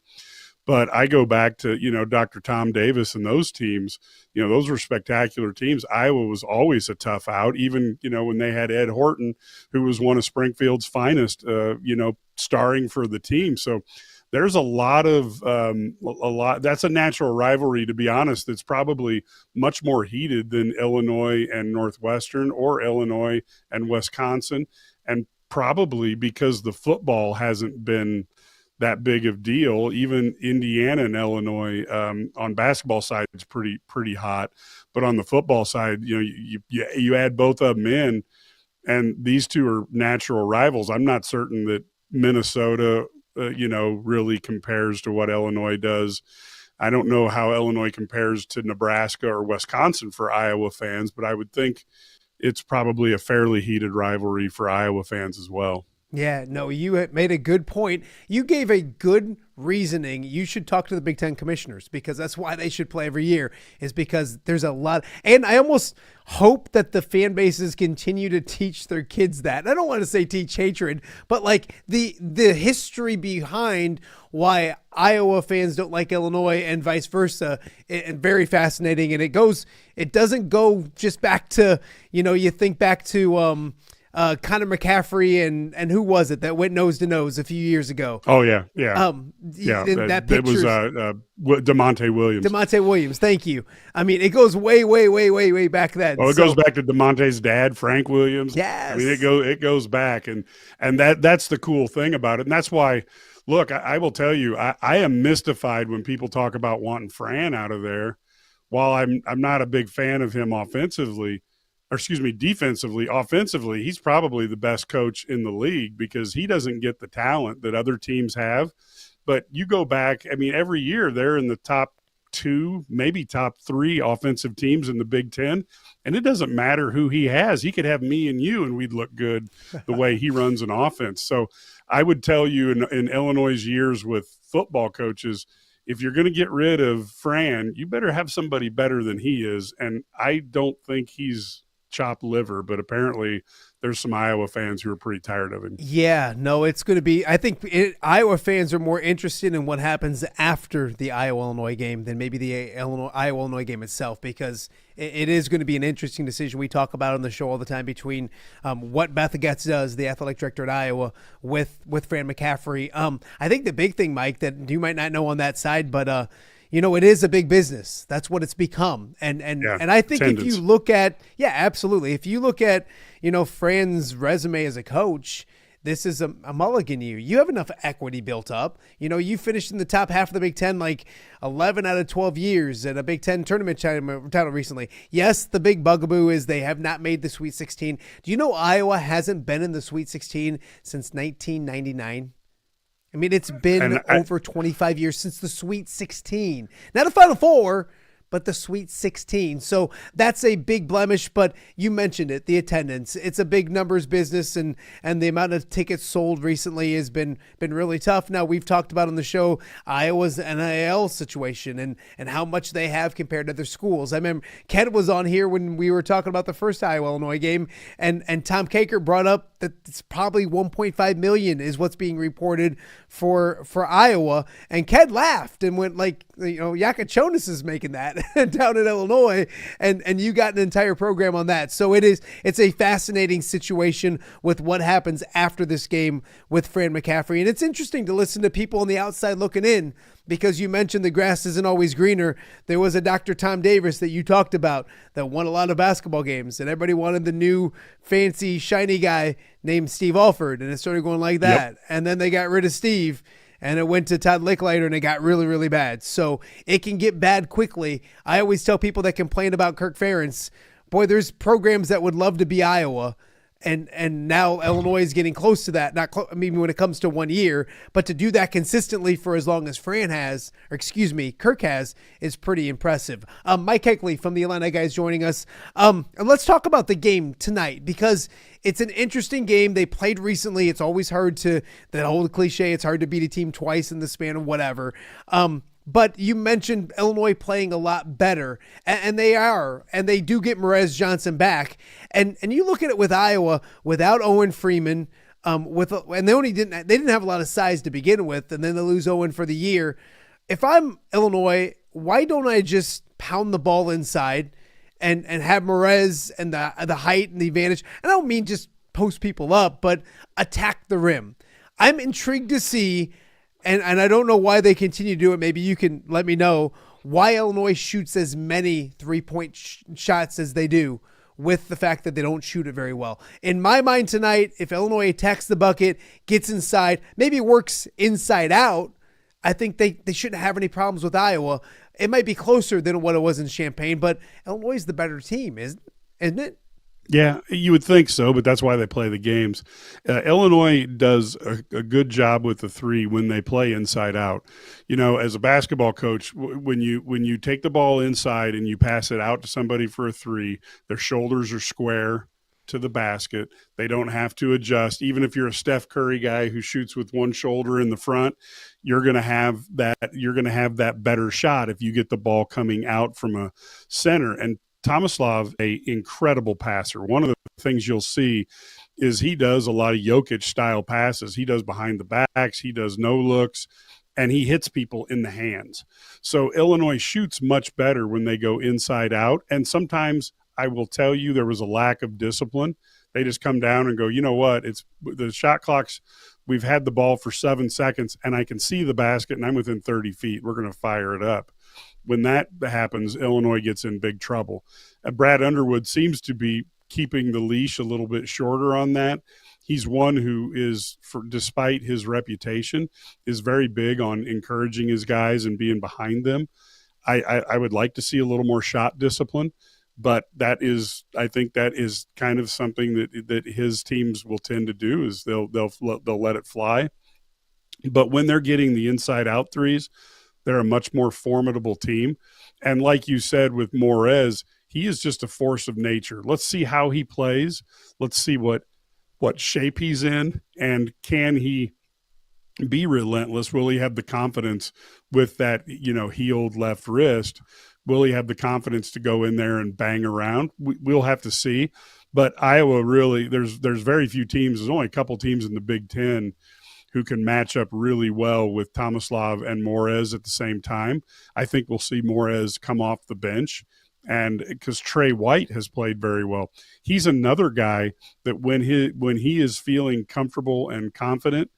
But I go back to, Dr. Tom Davis and those teams, those were spectacular teams. Iowa was always a tough out, even, when they had Ed Horton, who was one of Springfield's finest, starring for the team. So there's a lot. That's a natural rivalry, to be honest. That's probably much more heated than Illinois and Northwestern or Illinois and Wisconsin, and probably because the football hasn't been that big of deal. Even Indiana and Illinois on basketball side is pretty hot, but on the football side, you add both of them in, and these two are natural rivals. I'm not certain that Minnesota, really compares to what Illinois does. I don't know how Illinois compares to Nebraska or Wisconsin for Iowa fans, but I would think it's probably a fairly heated rivalry for Iowa fans as well. Yeah, no, you had made a good point. You gave a good reasoning. You should talk to the Big Ten commissioners, because that's why they should play every year, is because there's a lot. And I almost hope that the fan bases continue to teach their kids that. I don't want to say teach hatred, but like the history behind why Iowa fans don't like Illinois and vice versa, and very fascinating. And it doesn't go just back to, you think back to, Connor McCaffrey and who was it that went nose to nose a few years ago? Oh yeah. That was DeMonte Williams. DeMonte Williams, thank you. I mean, it goes way back then. Well, it goes back to DeMonte's dad, Frank Williams. Yes. I mean, it goes back, and that's the cool thing about it, and that's why. Look, I will tell you, I am mystified when people talk about wanting Fran out of there. While I'm not a big fan of him defensively, offensively, he's probably the best coach in the league because he doesn't get the talent that other teams have. But you go back, I mean, every year they're in the top 2, maybe top 3 offensive teams in the Big Ten. And it doesn't matter who he has. He could have me and you, and we'd look good the way he runs an offense. So I would tell you in Illinois' years with football coaches, if you're going to get rid of Fran, you better have somebody better than he is. And I don't think he's chopped liver, but apparently there's some Iowa fans who are pretty tired of him. Yeah, no, it's going to be, I think Iowa fans are more interested in what happens after the Iowa-Illinois game than maybe the Iowa-Illinois game itself, because it is going to be an interesting decision. We talk about on the show all the time between what Beth Getz does, the athletic director at Iowa, with Fran McCaffrey. I think the big thing, Mike, that you might not know on that side, but it is a big business. That's what it's become. And I think attendance. If you look at, absolutely. If you look at, Fran's resume as a coach, this is a mulligan year. You have enough equity built up. You finished in the top half of the Big Ten, like 11 out of 12 years at a Big Ten tournament title recently. Yes, the big bugaboo is they have not made the Sweet 16. Do you know Iowa hasn't been in the Sweet 16 since 1999? I mean, it's been over 25 years since the Sweet 16. Not the Final Four, but the Sweet 16. So that's a big blemish, but you mentioned it, the attendance. It's a big numbers business, and the amount of tickets sold recently has been really tough. Now, we've talked about on the show Iowa's NIL situation and how much they have compared to other schools. I remember Ken was on here when we were talking about the first Iowa-Illinois game, and Tom Kakert brought up that it's probably $1.5 million is what's being reported for Iowa, and Ken laughed and went like, Yakachonis is making that down in Illinois, and you got an entire program on that. So it's a fascinating situation with what happens after this game with Fran McCaffrey, and it's interesting to listen to people on the outside looking in, because you mentioned the grass isn't always greener. There was a Dr. Tom Davis that you talked about that won a lot of basketball games, and everybody wanted the new fancy shiny guy named Steve Alford, and it started going like that. Yep. And then they got rid of Steve, and it went to Todd Licklider, and it got really, really bad. So it can get bad quickly. I always tell people that complain about Kirk Ferentz, boy, there's programs that would love to be Iowa, and now Illinois is getting close to that. When it comes to 1 year, but to do that consistently for as long as Kirk has, is pretty impressive. Mike Kegley from the Illini Guys joining us. And let's talk about the game tonight, because it's an interesting game. They played recently. It's always hard that old cliche, it's hard to beat a team twice in the span of whatever. But you mentioned Illinois playing a lot better, and they are, and they do get Merez Johnson back. And you look at it with Iowa without Owen Freeman, and they didn't have a lot of size to begin with, and then they lose Owen for the year. If I'm Illinois, why don't I just pound the ball inside and have Merez and the height and the advantage? I don't mean just post people up, but attack the rim. I'm intrigued to see. And I don't know why they continue to do it. Maybe you can let me know why Illinois shoots as many three-point shots as they do with the fact that they don't shoot it very well. In my mind tonight, if Illinois attacks the bucket, gets inside, maybe works inside out, I think they shouldn't have any problems with Iowa. It might be closer than what it was in Champaign, but Illinois is the better team, isn't it? Yeah, you would think so, but that's why they play the games. Illinois does a good job with the three when they play inside out. You know, as a basketball coach, when you take the ball inside and you pass it out to somebody for a three, their shoulders are square to the basket. They don't have to adjust. Even if you're a Steph Curry guy who shoots with one shoulder in the front, you're going to have that better shot if you get the ball coming out from a center. And Tomislav, a incredible passer. One of the things you'll see is he does a lot of Jokic-style passes. He does behind the backs. He does no looks, and he hits people in the hands. So Illinois shoots much better when they go inside out. And sometimes I will tell you there was a lack of discipline. They just come down and go, you know what? It's the shot clocks. We've had the ball for 7 seconds, and I can see the basket, and I'm within 30 feet. We're going to fire it up. When that happens, Illinois gets in big trouble. Brad Underwood seems to be keeping the leash a little bit shorter on that. He's one who is, despite his reputation, is very big on encouraging his guys and being behind them. I would like to see a little more shot discipline, but I think that is kind of something that his teams will tend to do is they'll let it fly. But when they're getting the inside out threes, they're a much more formidable team. And like you said with Morez, he is just a force of nature. Let's see how he plays. Let's see what shape he's in, and can he be relentless? Will he have the confidence with that, healed left wrist? Will he have the confidence to go in there and bang around? We'll have to see. But Iowa really, there's very few teams. There's only a couple teams in the Big Ten who can match up really well with Tomislav and Morez at the same time. I think we'll see Morez come off the bench, and because Trey White has played very well. He's another guy that when he is feeling comfortable and confident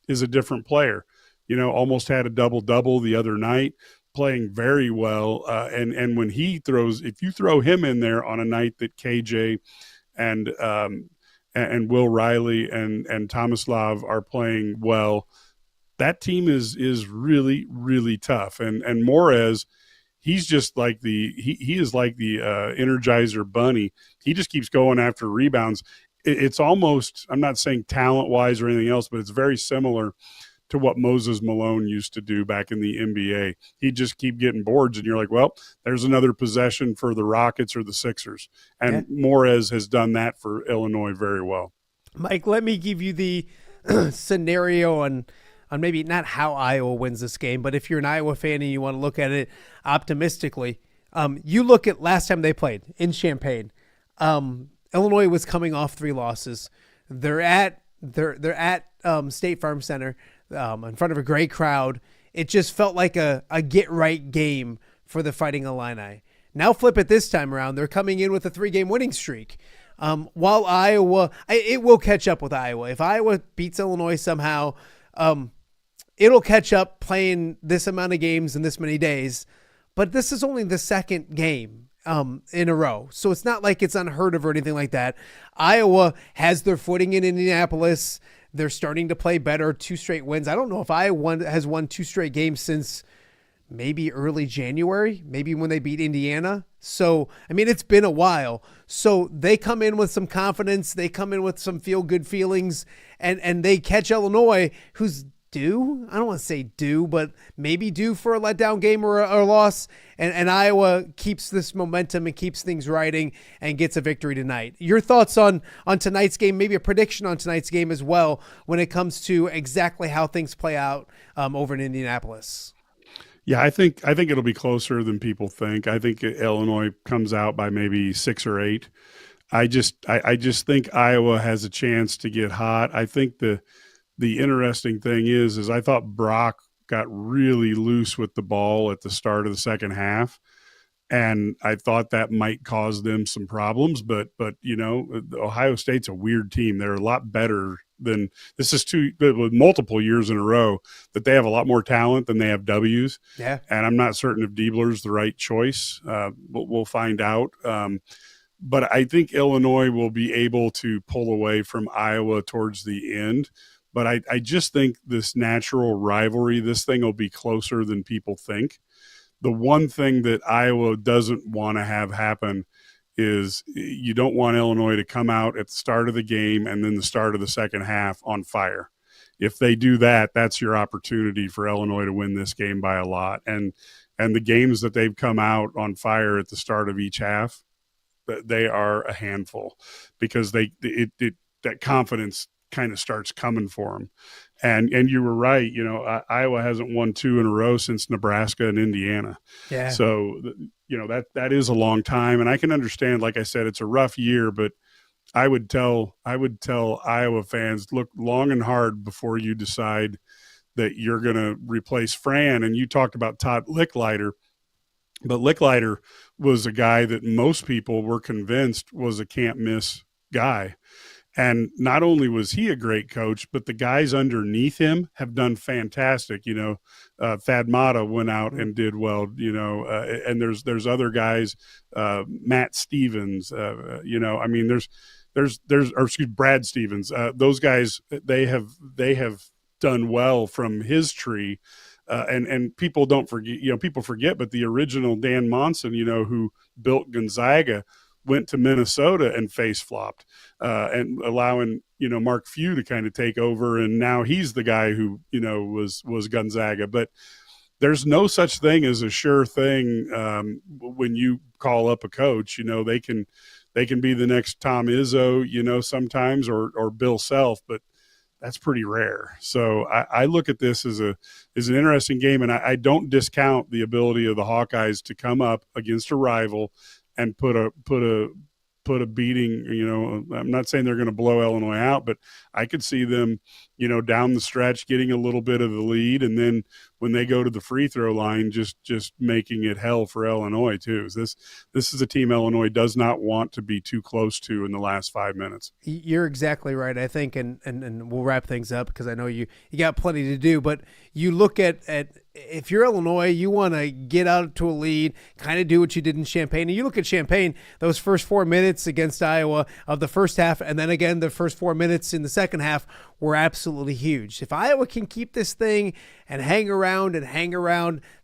is a different player. Almost had a double-double the other night, playing very well. And when he throws, if you throw him in there on a night that KJ and Will Riley and Tomislav are playing well, that team is really, really tough. And Morez, he's just like he is like the Energizer Bunny. He just keeps going after rebounds. It's almost, I'm not saying talent-wise or anything else, but it's very similar to what Moses Malone used to do back in the NBA. He'd just keep getting boards, and you're like, well, there's another possession for the Rockets or the Sixers. And Morez has done that for Illinois very well. Mike, let me give you the scenario on maybe not how Iowa wins this game, but if you're an Iowa fan and you want to look at it optimistically, you look at last time they played in Champaign. Illinois was coming off 3 losses. They're at State Farm Center in front of a great crowd. It just felt like a get-right game for the Fighting Illini. Now flip it this time around. They're coming in with a 3-game winning streak. While Iowa, it will catch up with Iowa. If Iowa beats Illinois somehow, it'll catch up playing this amount of games in this many days. But this is only the second game in a row. So it's not like it's unheard of or anything like that. Iowa has their footing in Indianapolis. They're starting to play better, 2 straight wins. I don't know if Iowa has won 2 straight games since maybe early January, maybe when they beat Indiana. So, I mean, it's been a while. So they come in with some confidence. They come in with some feel-good feelings, and they catch Illinois, who's due. I don't want to say due, but maybe due for a letdown game or a loss. And Iowa keeps this momentum and keeps things riding and gets a victory tonight. Your thoughts on tonight's game, maybe a prediction on tonight's game as well when it comes to exactly how things play out over in Indianapolis. Yeah, I think it'll be closer than people think. I think Illinois comes out by maybe 6 or 8. I just think Iowa has a chance to get hot. I think the interesting thing is I thought Brock got really loose with the ball at the start of the second half, and I thought that might cause them some problems. But Ohio State's a weird team. They're a lot better than this is with multiple years in a row that they have a lot more talent than they have W's. Yeah, and I'm not certain if Diebler's the right choice. But we'll find out. But I think Illinois will be able to pull away from Iowa towards the end. But I just think this natural rivalry, this thing will be closer than people think. The one thing that Iowa doesn't want to have happen is you don't want Illinois to come out at the start of the game and then the start of the second half on fire. If they do that, that's your opportunity for Illinois to win this game by a lot. And the games that they've come out on fire at the start of each half, they are a handful because that confidence kind of starts coming for them. And you were right. You know, Iowa hasn't won 2 in a row since Nebraska and Indiana. Yeah. So, you know, that is a long time. And I can understand, like I said, it's a rough year, but I would tell Iowa fans, look long and hard before you decide that you're going to replace Fran. And you talked about Todd Licklider, but Licklider was a guy that most people were convinced was a can't miss guy. And not only was he a great coach, but the guys underneath him have done fantastic. You know, Thad Matta went out and did well, you know, and there's other guys, Matt Stevens, you know, I mean, Brad Stevens, those guys, they have done well from his tree. And people don't forget, you know, people forget, but the original Dan Monson, you know, who built Gonzaga, went to Minnesota and face flopped, and allowing, you know, Mark Few to kind of take over. And now he's the guy who, you know, was Gonzaga. But there's no such thing as a sure thing. When you call up a coach, you know, they can be the next Tom Izzo, you know, sometimes, or Bill Self, but that's pretty rare. So I look at this as an interesting game, and I don't discount the ability of the Hawkeyes to come up against a rival and put a beating. You know, I'm not saying they're going to blow Illinois out, but I could see them, you know, down the stretch getting a little bit of the lead, and then when they go to the free throw line, just making it hell for Illinois too. This is a team Illinois does not want to be too close to in the last 5 minutes. You're exactly right, I think, and we'll wrap things up because I know you got plenty to do, but you look at if you're Illinois, you want to get out to a lead, kind of do what you did in Champaign. And you look at Champaign, those first 4 minutes against Iowa of the first half, and then again the first 4 minutes in the second half were absolutely huge. If Iowa can keep this thing and hang around,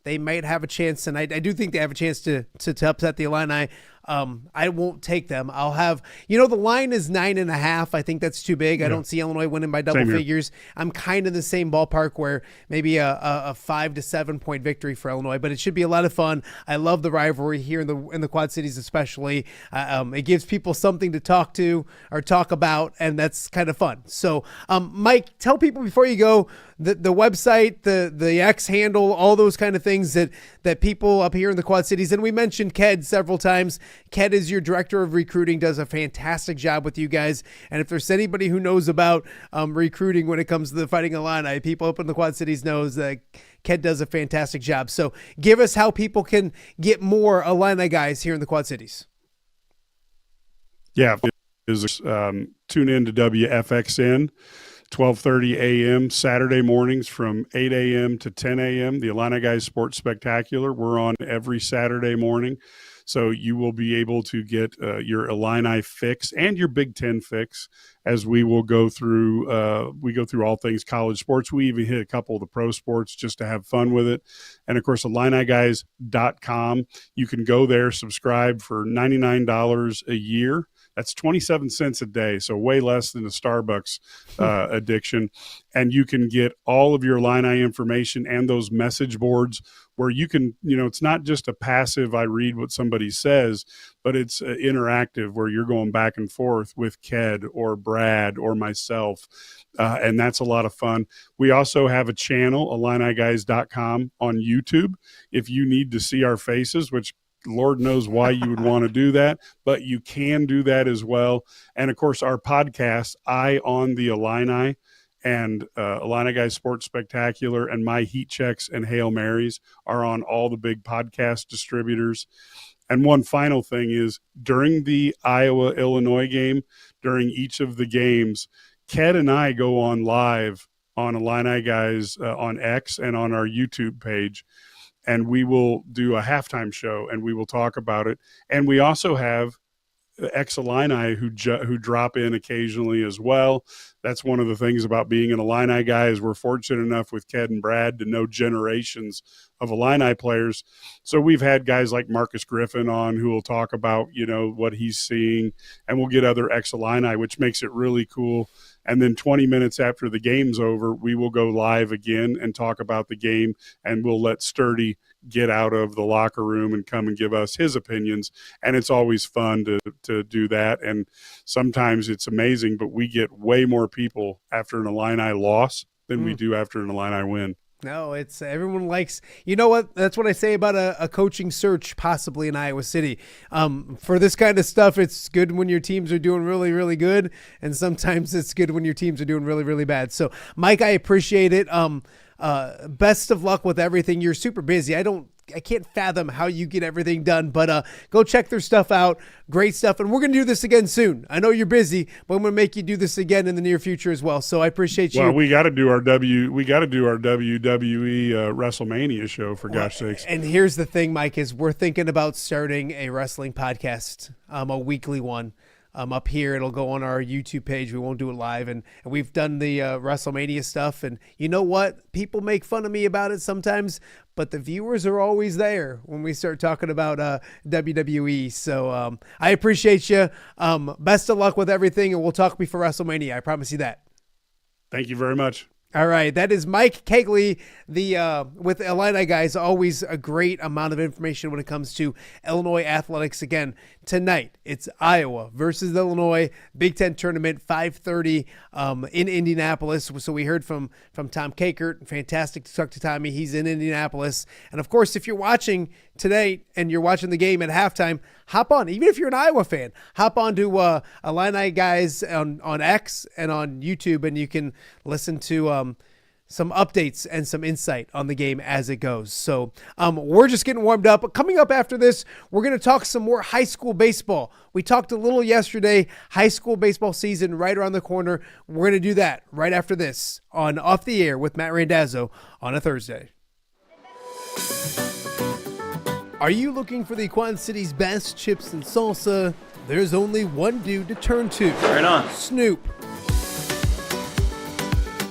they might have a chance. And I do think they have a chance to upset the Illini. I won't take them. I'll have, you know, the line is 9.5. I think that's too big. I don't see Illinois winning by double figures. I'm kind of in the same ballpark where maybe a 5 to 7 point victory for Illinois, but it should be a lot of fun. I love the rivalry here in the Quad Cities, especially. It gives people something to talk to or talk about, and that's kind of fun. So, Mike, tell people before you go the website, the X handle, all those kind of things that people up here in the Quad Cities, and we mentioned Ked several times. Ked is your director of recruiting, does a fantastic job with you guys. And if there's anybody who knows about recruiting when it comes to the Fighting Illini, people up in the Quad Cities knows that Ked does a fantastic job. So give us how people can get more Illini guys here in the Quad Cities. Yeah, tune in to WFXN. 12:30 a.m. Saturday mornings from 8 a.m. to 10 a.m. The Illini Guys Sports Spectacular. We're on every Saturday morning. So you will be able to get your Illini fix and your Big Ten fix as we will go through all things college sports. We even hit a couple of the pro sports just to have fun with it. And, of course, IlliniGuys.com. You can go there, subscribe for $99 a year. That's 27 cents a day, so way less than a Starbucks addiction. And you can get all of your Illini information and those message boards where you can, you know, it's not just a passive, I read what somebody says, but it's interactive where you're going back and forth with Ked or Brad or myself. And that's a lot of fun. We also have a channel, IlliniGuys.com, on YouTube. If you need to see our faces, which Lord knows why you would want to do that, but you can do that as well. And, of course, our podcast, Eye on the Illini, and Illini Guys Sports Spectacular and My Heat Checks and Hail Marys are on all the big podcast distributors. And one final thing is during the Iowa-Illinois game, during each of the games, Ked and I go on live on Illini Guys on X and on our YouTube page. And we will do a halftime show and we will talk about it. And we also have ex-Illini who drop in occasionally as well. That's one of the things about being an Illini guy is we're fortunate enough with Ked and Brad to know generations of Illini players. So we've had guys like Marcus Griffin on who will talk about, what he's seeing, and we'll get other ex-Illini, which makes it really cool. And then 20 minutes after the game's over, we will go live again and talk about the game, and we'll let Sturdy get out of the locker room and come and give us his opinions. And it's always fun to do that. And sometimes it's amazing, but we get way more people after an Illini loss than we do after an Illini win. No, it's everyone likes, you know what? That's what I say about a coaching search possibly in Iowa City. For this kind of stuff, it's good when your teams are doing really, really good. And sometimes it's good when your teams are doing really, really bad. So Mike, I appreciate it. Best of luck with everything. You're super busy. I can't fathom how you get everything done, but go check their stuff out. Great stuff. And we're going to do this again soon. I know you're busy, but I'm going to make you do this again in the near future as well. So I appreciate you. Well, we got to do our WWE WrestleMania show, for gosh sakes. And here's the thing, Mike, is we're thinking about starting a wrestling podcast, a weekly one. Up here, it'll go on our YouTube page. We won't do it live, and we've done the WrestleMania stuff. And you know what? People make fun of me about it sometimes, but the viewers are always there when we start talking about WWE. So I appreciate you. Best of luck with everything, and we'll talk before WrestleMania. I promise you that. Thank you very much. All right, that is Mike Kegley, with Illini guys. Always a great amount of information when it comes to Illinois athletics. Again, tonight it's Iowa versus Illinois, Big Ten tournament, 5:30 in Indianapolis. So we heard from Tom Kakert. Fantastic to talk to Tommy. He's in Indianapolis, and of course, if you're watching today and you're watching the game at halftime, hop on. Even if you're an Iowa fan, hop on to Illini guys on X and on YouTube, and you can listen to some updates and some insight on the game as it goes. So we're just getting warmed up. Coming up after this, we're going to talk some more high school baseball. We talked a little yesterday, high school baseball season right around the corner. We're going to do that right after this on Off the Air with Matt Randazzo on a Thursday. Are you looking for the Quad City's best chips and salsa? There's only one dude to turn to. Right on. Snoop.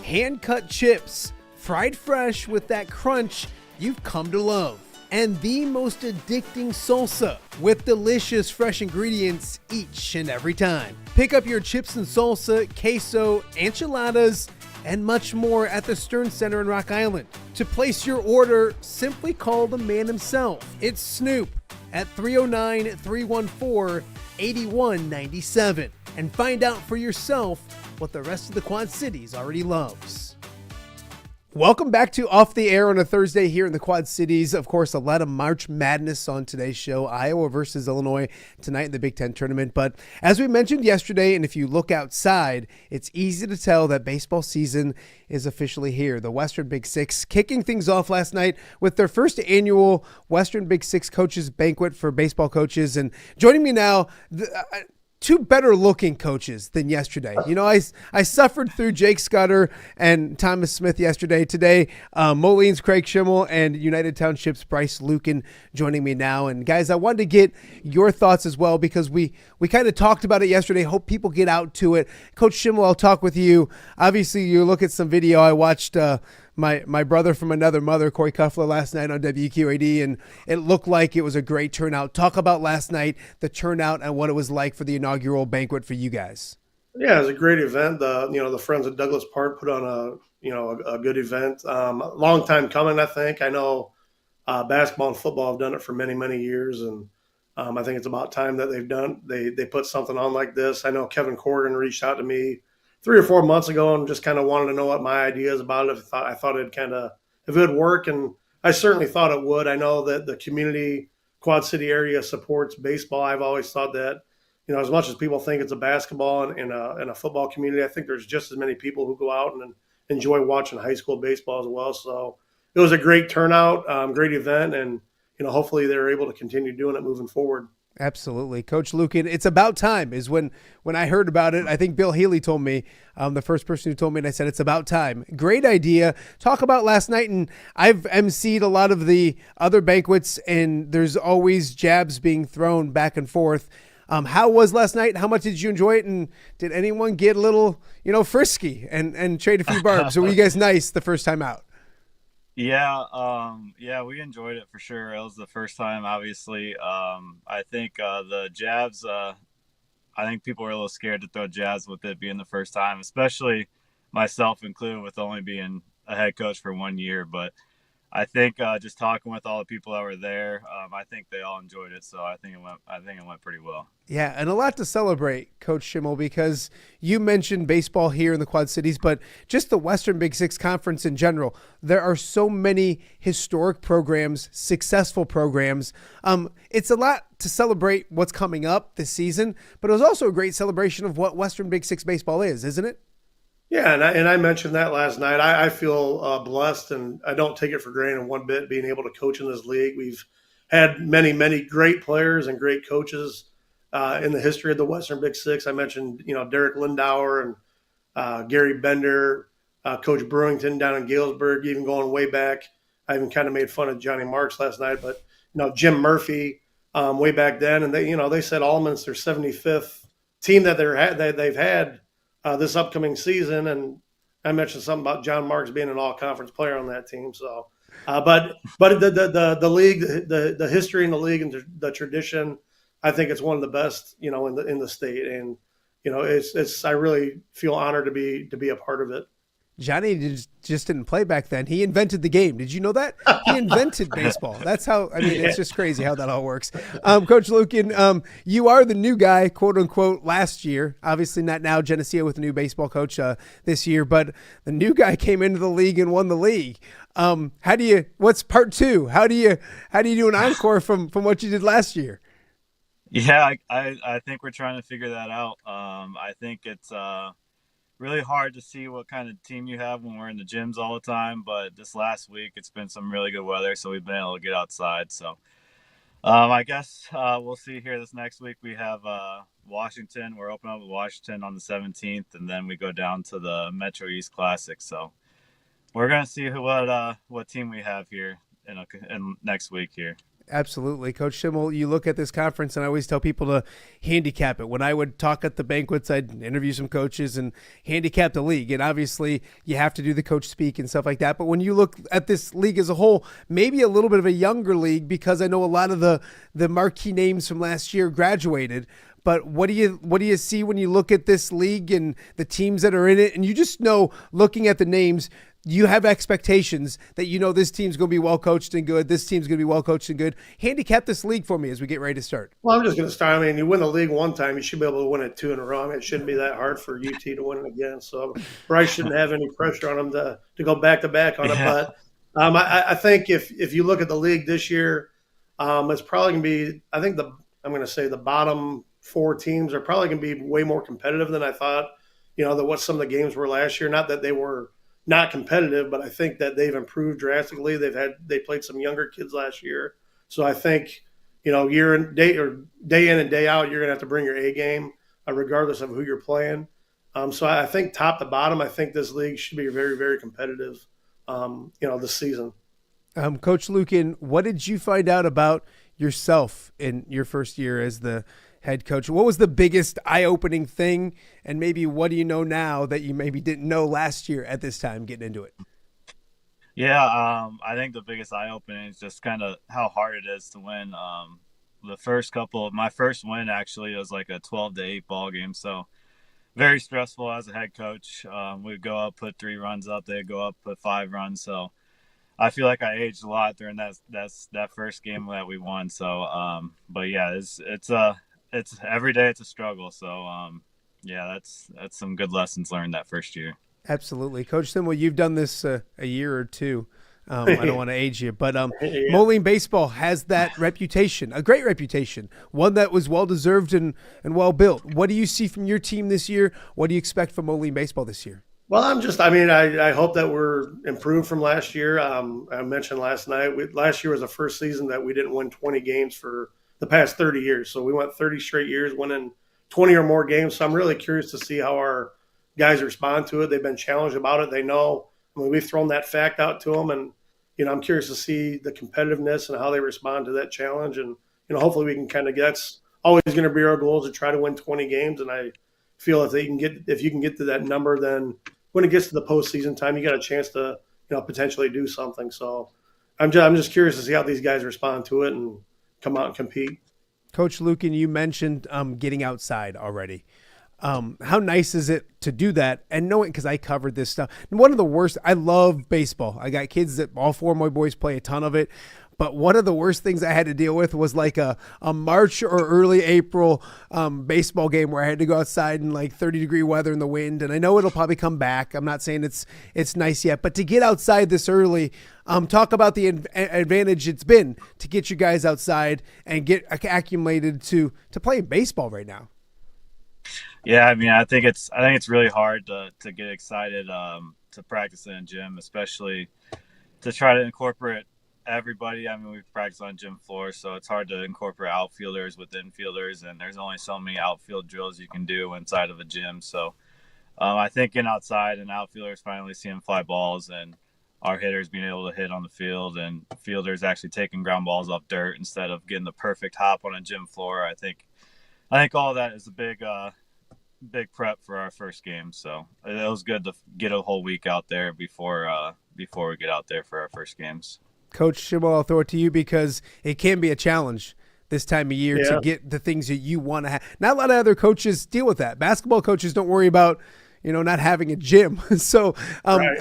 Hand-cut chips, fried fresh with that crunch you've come to love. And the most addicting salsa with delicious fresh ingredients each and every time. Pick up your chips and salsa, queso, enchiladas, and much more at the Stern Center in Rock Island. To place your order, simply call the man himself. It's Snoop at 309-314-8197 and find out for yourself what the rest of the Quad Cities already loves. Welcome back to Off the Air on a Thursday here in the Quad Cities. Of course, a lot of March Madness on today's show. Iowa versus Illinois tonight in the Big Ten tournament. But as we mentioned yesterday, and if you look outside, it's easy to tell that baseball season is officially here. The Western Big Six kicking things off last night with their first annual Western Big Six Coaches Banquet for baseball coaches. And joining me now, two better looking coaches than yesterday. You know, I suffered through Jake Scudder and Thomas Smith yesterday. Today, Moline's Craig Schimmel and United Township's Bryce Lucan joining me now. And guys, I wanted to get your thoughts as well because we kind of talked about it yesterday. Hope people get out to it. Coach Schimmel, I'll talk with you. Obviously, you look at some video. I watched my brother from another mother, Corey Kuffler, last night on WQAD, and it looked like it was a great turnout. Talk about last night, the turnout, and what it was like for the inaugural banquet for you guys. Yeah, it was a great event. The Friends at Douglas Park put on a good event. Long time coming, I think. I know basketball and football have done it for many, many years, and I think it's about time that they put something on like this. I know Kevin Corrigan reached out to me 3 or 4 months ago and just kind of wanted to know what my ideas about it. I thought if it would work, and I certainly thought it would. I know that the community, Quad City area supports baseball. I've always thought that, as much as people think it's a basketball and a football community, I think there's just as many people who go out and enjoy watching high school baseball as well. So it was a great turnout, great event, and hopefully they're able to continue doing it moving forward. Absolutely. Coach Lucan, it's about time is when I heard about it. I think Bill Healy told me, the first person who told me, and I said, it's about time. Great idea. Talk about last night, and I've emceed a lot of the other banquets, and there's always jabs being thrown back and forth. How was last night? How much did you enjoy it? And did anyone get a little, frisky and trade a few barbs? Or were you guys nice the first time out? Yeah, we enjoyed it for sure. It was the first time, obviously. I think the jabs, I think people were a little scared to throw jabs with it being the first time, especially myself included, with only being a head coach for 1 year. But I think just talking with all the people that were there, I think they all enjoyed it. So I think it went pretty well. Yeah, and a lot to celebrate, Coach Schimmel, because you mentioned baseball here in the Quad Cities, but just the Western Big Six Conference in general. There are so many historic programs, successful programs. It's a lot to celebrate what's coming up this season, but it was also a great celebration of what Western Big Six baseball is, isn't it? Yeah, and I mentioned that last night. I feel blessed, and I don't take it for granted one bit being able to coach in this league. We've had many, many great players and great coaches in the history of the Western Big Six. I mentioned, Derek Lindauer and Gary Bender, Coach Brewington down in Galesburg, even going way back. I even kind of made fun of Johnny Marks last night, but Jim Murphy way back then, and they said Allman's their 75th team that they've had this upcoming season, and I mentioned something about John Marks being an all-conference player on that team. So, but the league, the history in the league and the tradition, I think it's one of the best, in the state, and it's I really feel honored to be a part of it. Johnny just didn't play back then. He invented the game. Did you know that? He invented baseball. That's how, it's just crazy how that all works. Coach Lukin, you are the new guy, quote unquote, last year. Obviously not now, Geneseo with a new baseball coach this year, but the new guy came into the league and won the league. What's part two? How do you do an encore from what you did last year? Yeah, I think we're trying to figure that out. I think it's really hard to see what kind of team you have when we're in the gyms all the time. But this last week, it's been some really good weather, so we've been able to get outside. So I guess we'll see here this next week. We have Washington. We're opening up with Washington on the 17th, and then we go down to the Metro East Classic. So we're going to see what team we have here in next week here. Absolutely. Coach Schimmel, you look at this conference, and I always tell people to handicap it. When I would talk at the banquets, I'd interview some coaches and handicap the league. And obviously, you have to do the coach speak and stuff like that. But when you look at this league as a whole, maybe a little bit of a younger league, because I know a lot of the marquee names from last year graduated. But what do you see when you look at this league and the teams that are in it? And you just know, looking at the names, you have expectations that this team's going to be well coached and good. This team's going to be well coached and good. Handicap this league for me as we get ready to start. Well, I'm just going to start. You win the league one time, you should be able to win it 2 in a row. It shouldn't be that hard for UT to win it again. So Bryce shouldn't have any pressure on him to go back to back on it. But I think if you look at the league this year, it's probably going to be. I'm going to say the bottom 4 teams are probably going to be way more competitive than I thought. Than what some of the games were last year. Not that they were not competitive, but I think that they've improved drastically. They played some younger kids last year. So I think, day in and day out, you're going to have to bring your A game, regardless of who you're playing. So I think top to bottom, I think this league should be very, very competitive, this season. Coach Lukin, what did you find out about yourself in your first year as the head coach? What was the biggest eye-opening thing, and maybe what do you know now that you maybe didn't know last year at this time getting into it? Yeah, I think the biggest eye-opening is just kind of how hard it is to win. My first win actually was like a 12-8 ball game, so very stressful as a head coach. We'd go up, put 3 runs up, they'd go up, put 5 runs. So I feel like I aged a lot during that first game that we won. So, but yeah, it's every day it's a struggle. So, that's some good lessons learned that first year. Absolutely. Coach Schimmel, you've done this a year or two. I don't want to age you, but Moline baseball has that reputation, a great reputation, one that was well-deserved and well-built. What do you see from your team this year? What do you expect from Moline baseball this year? Well, I hope that we're improved from last year. I mentioned last night, last year was the first season that we didn't win 20 games for the past 30 years. So we went 30 straight years winning 20 or more games. So I'm really curious to see how our guys respond to it. They've been challenged about it. They know, we've thrown that fact out to them, and, I'm curious to see the competitiveness and how they respond to that challenge. And, hopefully we can that's always going to be our goal is to try to win 20 games. And I feel if you can get to that number, then when it gets to the postseason time, you got a chance to, potentially do something. So I'm just curious to see how these guys respond to it and come out and compete. Coach Lukin, you mentioned getting outside already. How nice is it to do that? And knowing, because I covered this stuff. And one of the worst, I love baseball. I got kids that all four of my boys play a ton of it. But one of the worst things I had to deal with was like a March or early April baseball game where I had to go outside in like 30-degree weather in the wind. And I know it'll probably come back. I'm not saying it's nice yet. But to get outside this early, talk about the advantage it's been to get you guys outside and get acclimated to playing baseball right now. Yeah, I mean, I think it's really hard to get excited to practice in a gym, especially to try to incorporate everybody. I mean, we practice on gym floor, so it's hard to incorporate outfielders with infielders, and there's only so many outfield drills you can do inside of a gym. So I think getting outside and outfielders finally seeing fly balls and our hitters being able to hit on the field and fielders actually taking ground balls off dirt instead of getting the perfect hop on a gym floor. I think all that is a big prep for our first game. So it was good to get a whole week out there before we get out there for our first games. Coach Schimmel, I'll throw it to you because it can be a challenge this time of year to get the things that you want to have. Not a lot of other coaches deal with that. Basketball coaches don't worry about, not having a gym. So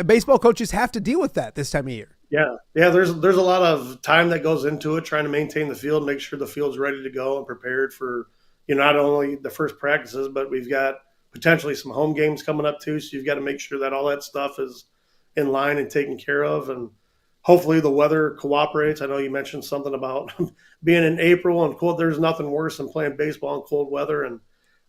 baseball coaches have to deal with that this time of year. Yeah. There's a lot of time that goes into it, trying to maintain the field, make sure the field's ready to go and prepared for, not only the first practices, but we've got potentially some home games coming up too. So you've got to make sure that all that stuff is in line and taken care of. And hopefully the weather cooperates. I know you mentioned something about being in April and cold. There's nothing worse than playing baseball in cold weather. And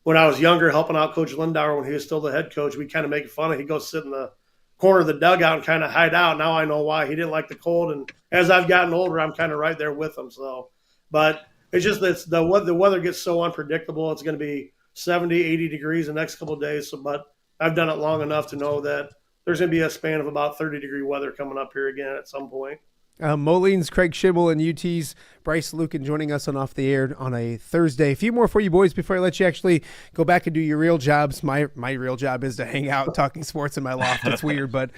when I was younger, helping out Coach Lindauer when he was still the head coach, we kind of make fun of. He'd go sit in the corner of the dugout and kind of hide out. Now I know why. He didn't like the cold. And as I've gotten older, I'm kind of right there with him. So, but it's just that the weather gets so unpredictable. It's going to be 70, 80 degrees the next couple of days. So, but I've done it long enough to know that there's going to be a span of about 30-degree weather coming up here again at some point. Moline's Craig Schimmel and UT's Bryce Lukin joining us on Off the Air on a Thursday. A few more for you boys before I let you actually go back and do your real jobs. My real job is to hang out talking sports in my loft. It's weird, but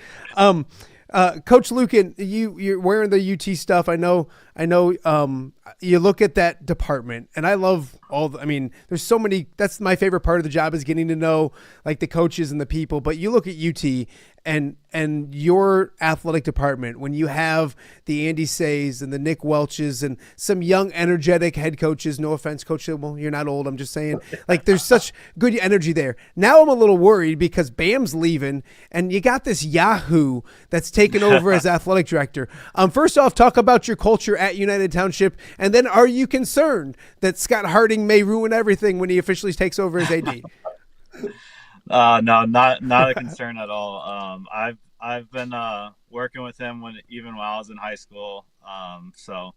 Coach Lukin, you're wearing the UT stuff. I know. You look at that department, and I love there's so many. That's my favorite part of the job is getting to know like the coaches and the people. But you look at UT and your athletic department when you have the Andy Says and the Nick Welches and some young, energetic head coaches. No offense, Coach Schimmel, you're not old. I'm just saying, like there's such good energy there. Now I'm a little worried because Bam's leaving, and you got this Yahoo that's taken over as athletic director. First off, talk about your culture at United Township, and then are you concerned that Scott Harding may ruin everything when he officially takes over as AD? No, not a concern at all. I've been working with him even when I was in high school. So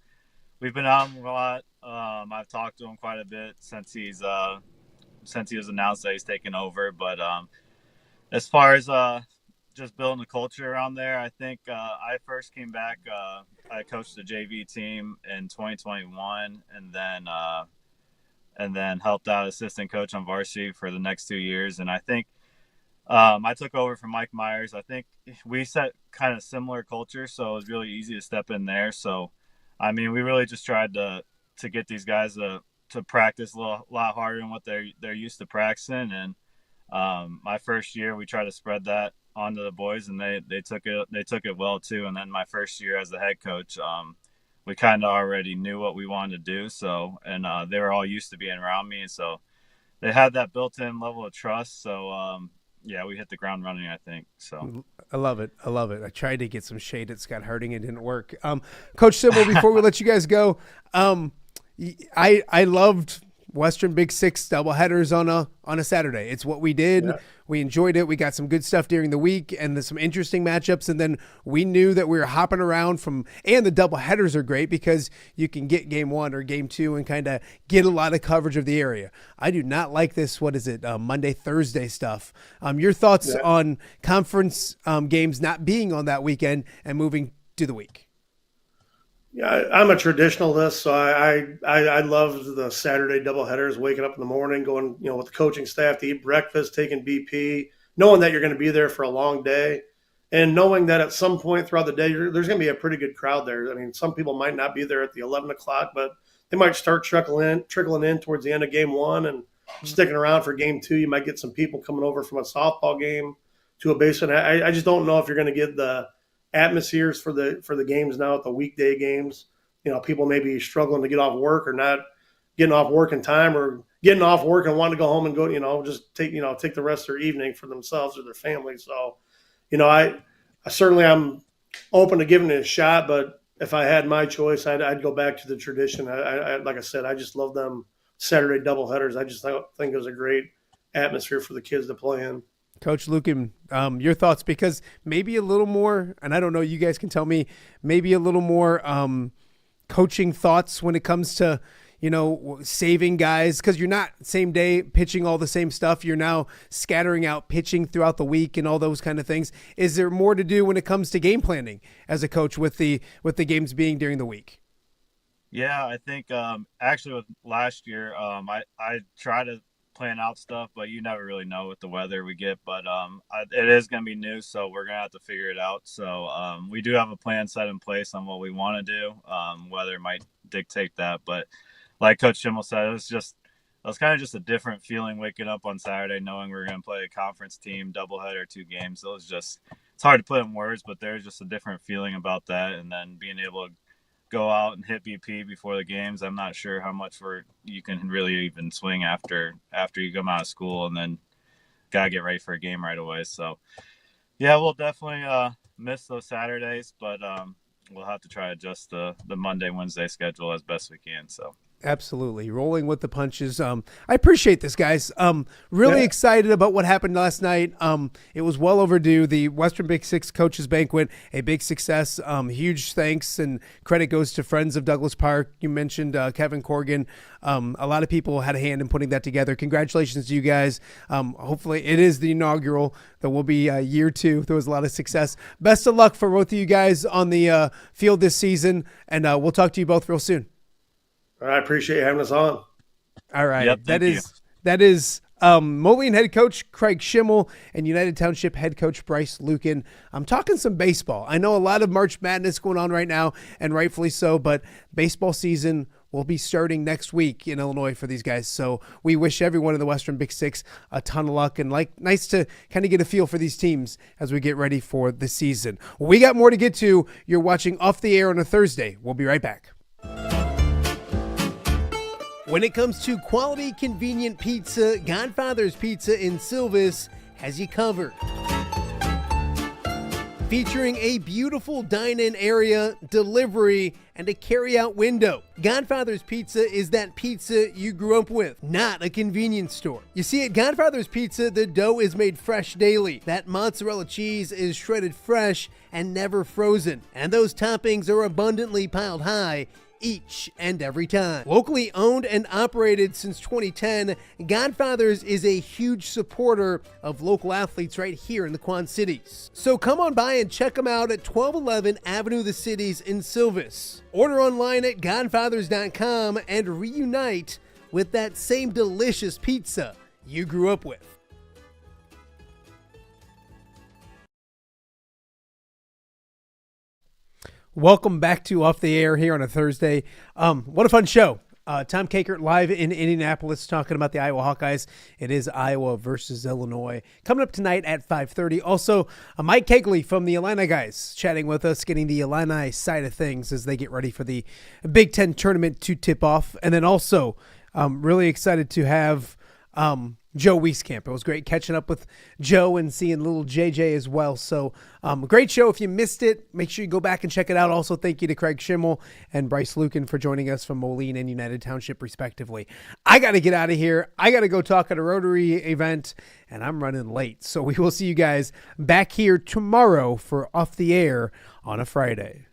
we've been out a lot. I've talked to him quite a bit since he was announced that he's taken over. But as far as just building the culture around there, I think I first came back. I coached the JV team in 2021, and then helped out assistant coach on varsity for the next 2 years. And I think I took over from Mike Myers. I think we set kind of similar culture, so it was really easy to step in there. So, I mean, we really just tried to get these guys to practice a lot harder than what they're used to practicing. And my first year, we tried to spread that onto the boys, and they took it well too. And then my first year as the head coach, we kind of already knew what we wanted to do. So, and they were all used to being around me. So they had that built-in level of trust. So, yeah, we hit the ground running, I think. So I love it. I tried to get some shade at Scott Harding. It didn't work. Coach Schimmel, before we let you guys go, I loved Western Big Six doubleheaders on a Saturday. It's what we did. Yeah. We enjoyed it. We got some good stuff during the week and some interesting matchups. And then we knew that we were hopping around and the doubleheaders are great because you can get game one or game two and kind of get a lot of coverage of the area. I do not like this. What is it? Monday, Thursday stuff. Your thoughts on conference games not being on that weekend and moving to the week? Yeah, I'm a traditionalist, so I love the Saturday doubleheaders, waking up in the morning, going, with the coaching staff to eat breakfast, taking BP, knowing that you're going to be there for a long day, and knowing that at some point throughout the day, there's going to be a pretty good crowd there. I mean, some people might not be there at the 11 o'clock, but they might start trickling in towards the end of game one and sticking around for game two. You might get some people coming over from a softball game to a baseball. I just don't know if you're going to get the atmospheres for the games now at the weekday games. People may be struggling to get off work or not getting off work in time, or getting off work and wanting to go home and go, just take the rest of their evening for themselves or their family. So, I certainly I'm open to giving it a shot, but if I had my choice, I'd go back to the tradition. I like I said, I just love them Saturday doubleheaders. I just think it was a great atmosphere for the kids to play in. Coach Lucan, your thoughts, because maybe a little more, and I don't know, you guys can tell me, maybe a little more coaching thoughts when it comes to, saving guys, because you're not same day pitching all the same stuff. You're now scattering out pitching throughout the week and all those kind of things. Is there more to do when it comes to game planning as a coach with the games being during the week? Yeah, I think actually with last year, I try to plan out stuff, but you never really know with the weather we get. But it is going to be new, so we're going to have to figure it out. So we do have a plan set in place on what we want to do. Weather might dictate that, but like Coach Schimmel said, it was kind of just a different feeling waking up on Saturday knowing we were going to play a conference team, doubleheader, 2 games. It's hard to put in words, but there's just a different feeling about that. And then being able to go out and hit BP before the games, I'm not sure how much you can really even swing after you come out of school, and then got to get ready for a game right away. So, yeah, we'll definitely miss those Saturdays, but we'll have to try to adjust the Monday, Wednesday schedule as best we can. So. Absolutely. Rolling with the punches. I appreciate this, guys. Really excited about what happened last night. It was well overdue. The Western Big Six Coaches Banquet, a big success. Huge thanks and credit goes to Friends of Douglas Park. You mentioned Kevin Corrigan. A lot of people had a hand in putting that together. Congratulations to you guys. Hopefully it is the inaugural. There will be year 2. There was a lot of success. Best of luck for both of you guys on the field this season, and we'll talk to you both real soon. I appreciate you having us on. All right. Yep, that is Moline head coach Craig Schimmel and United Township head coach Bryce Lucan. I'm talking some baseball. I know a lot of March Madness going on right now, and rightfully so, but baseball season will be starting next week in Illinois for these guys. So we wish everyone in the Western Big Six a ton of luck, and nice to kind of get a feel for these teams as we get ready for the season. Well, we got more to get to. You're watching Off the Air on a Thursday. We'll be right back. When it comes to quality, convenient pizza, Godfather's Pizza in Silvis has you covered. Featuring a beautiful dine-in area, delivery, and a carry-out window. Godfather's Pizza is that pizza you grew up with, not a convenience store. You see, at Godfather's Pizza, the dough is made fresh daily. That mozzarella cheese is shredded fresh and never frozen. And those toppings are abundantly piled high each and every time. Locally owned and operated since 2010, Godfather's is a huge supporter of local athletes right here in the Quad Cities. So come on by and check them out at 1211 Avenue of the Cities in Silvis. Order online at godfathers.com and reunite with that same delicious pizza you grew up with. Welcome back to Off the Air here on a Thursday. What a fun show. Tom Kakert live in Indianapolis talking about the Iowa Hawkeyes. It is Iowa versus Illinois. Coming up tonight at 5:30. Also, Mike Kegley from the Illini guys chatting with us, getting the Illini side of things as they get ready for the Big Ten tournament to tip off. And then also, really excited to have Joe Wieskamp. It was great catching up with Joe and seeing little JJ as well. So great show. If you missed it, make sure you go back and check it out. Also, thank you to Craig Schimmel and Bryce Lucan for joining us from Moline and United Township, respectively. I got to get out of here. I got to go talk at a Rotary event, and I'm running late. So we will see you guys back here tomorrow for Off the Air on a Friday.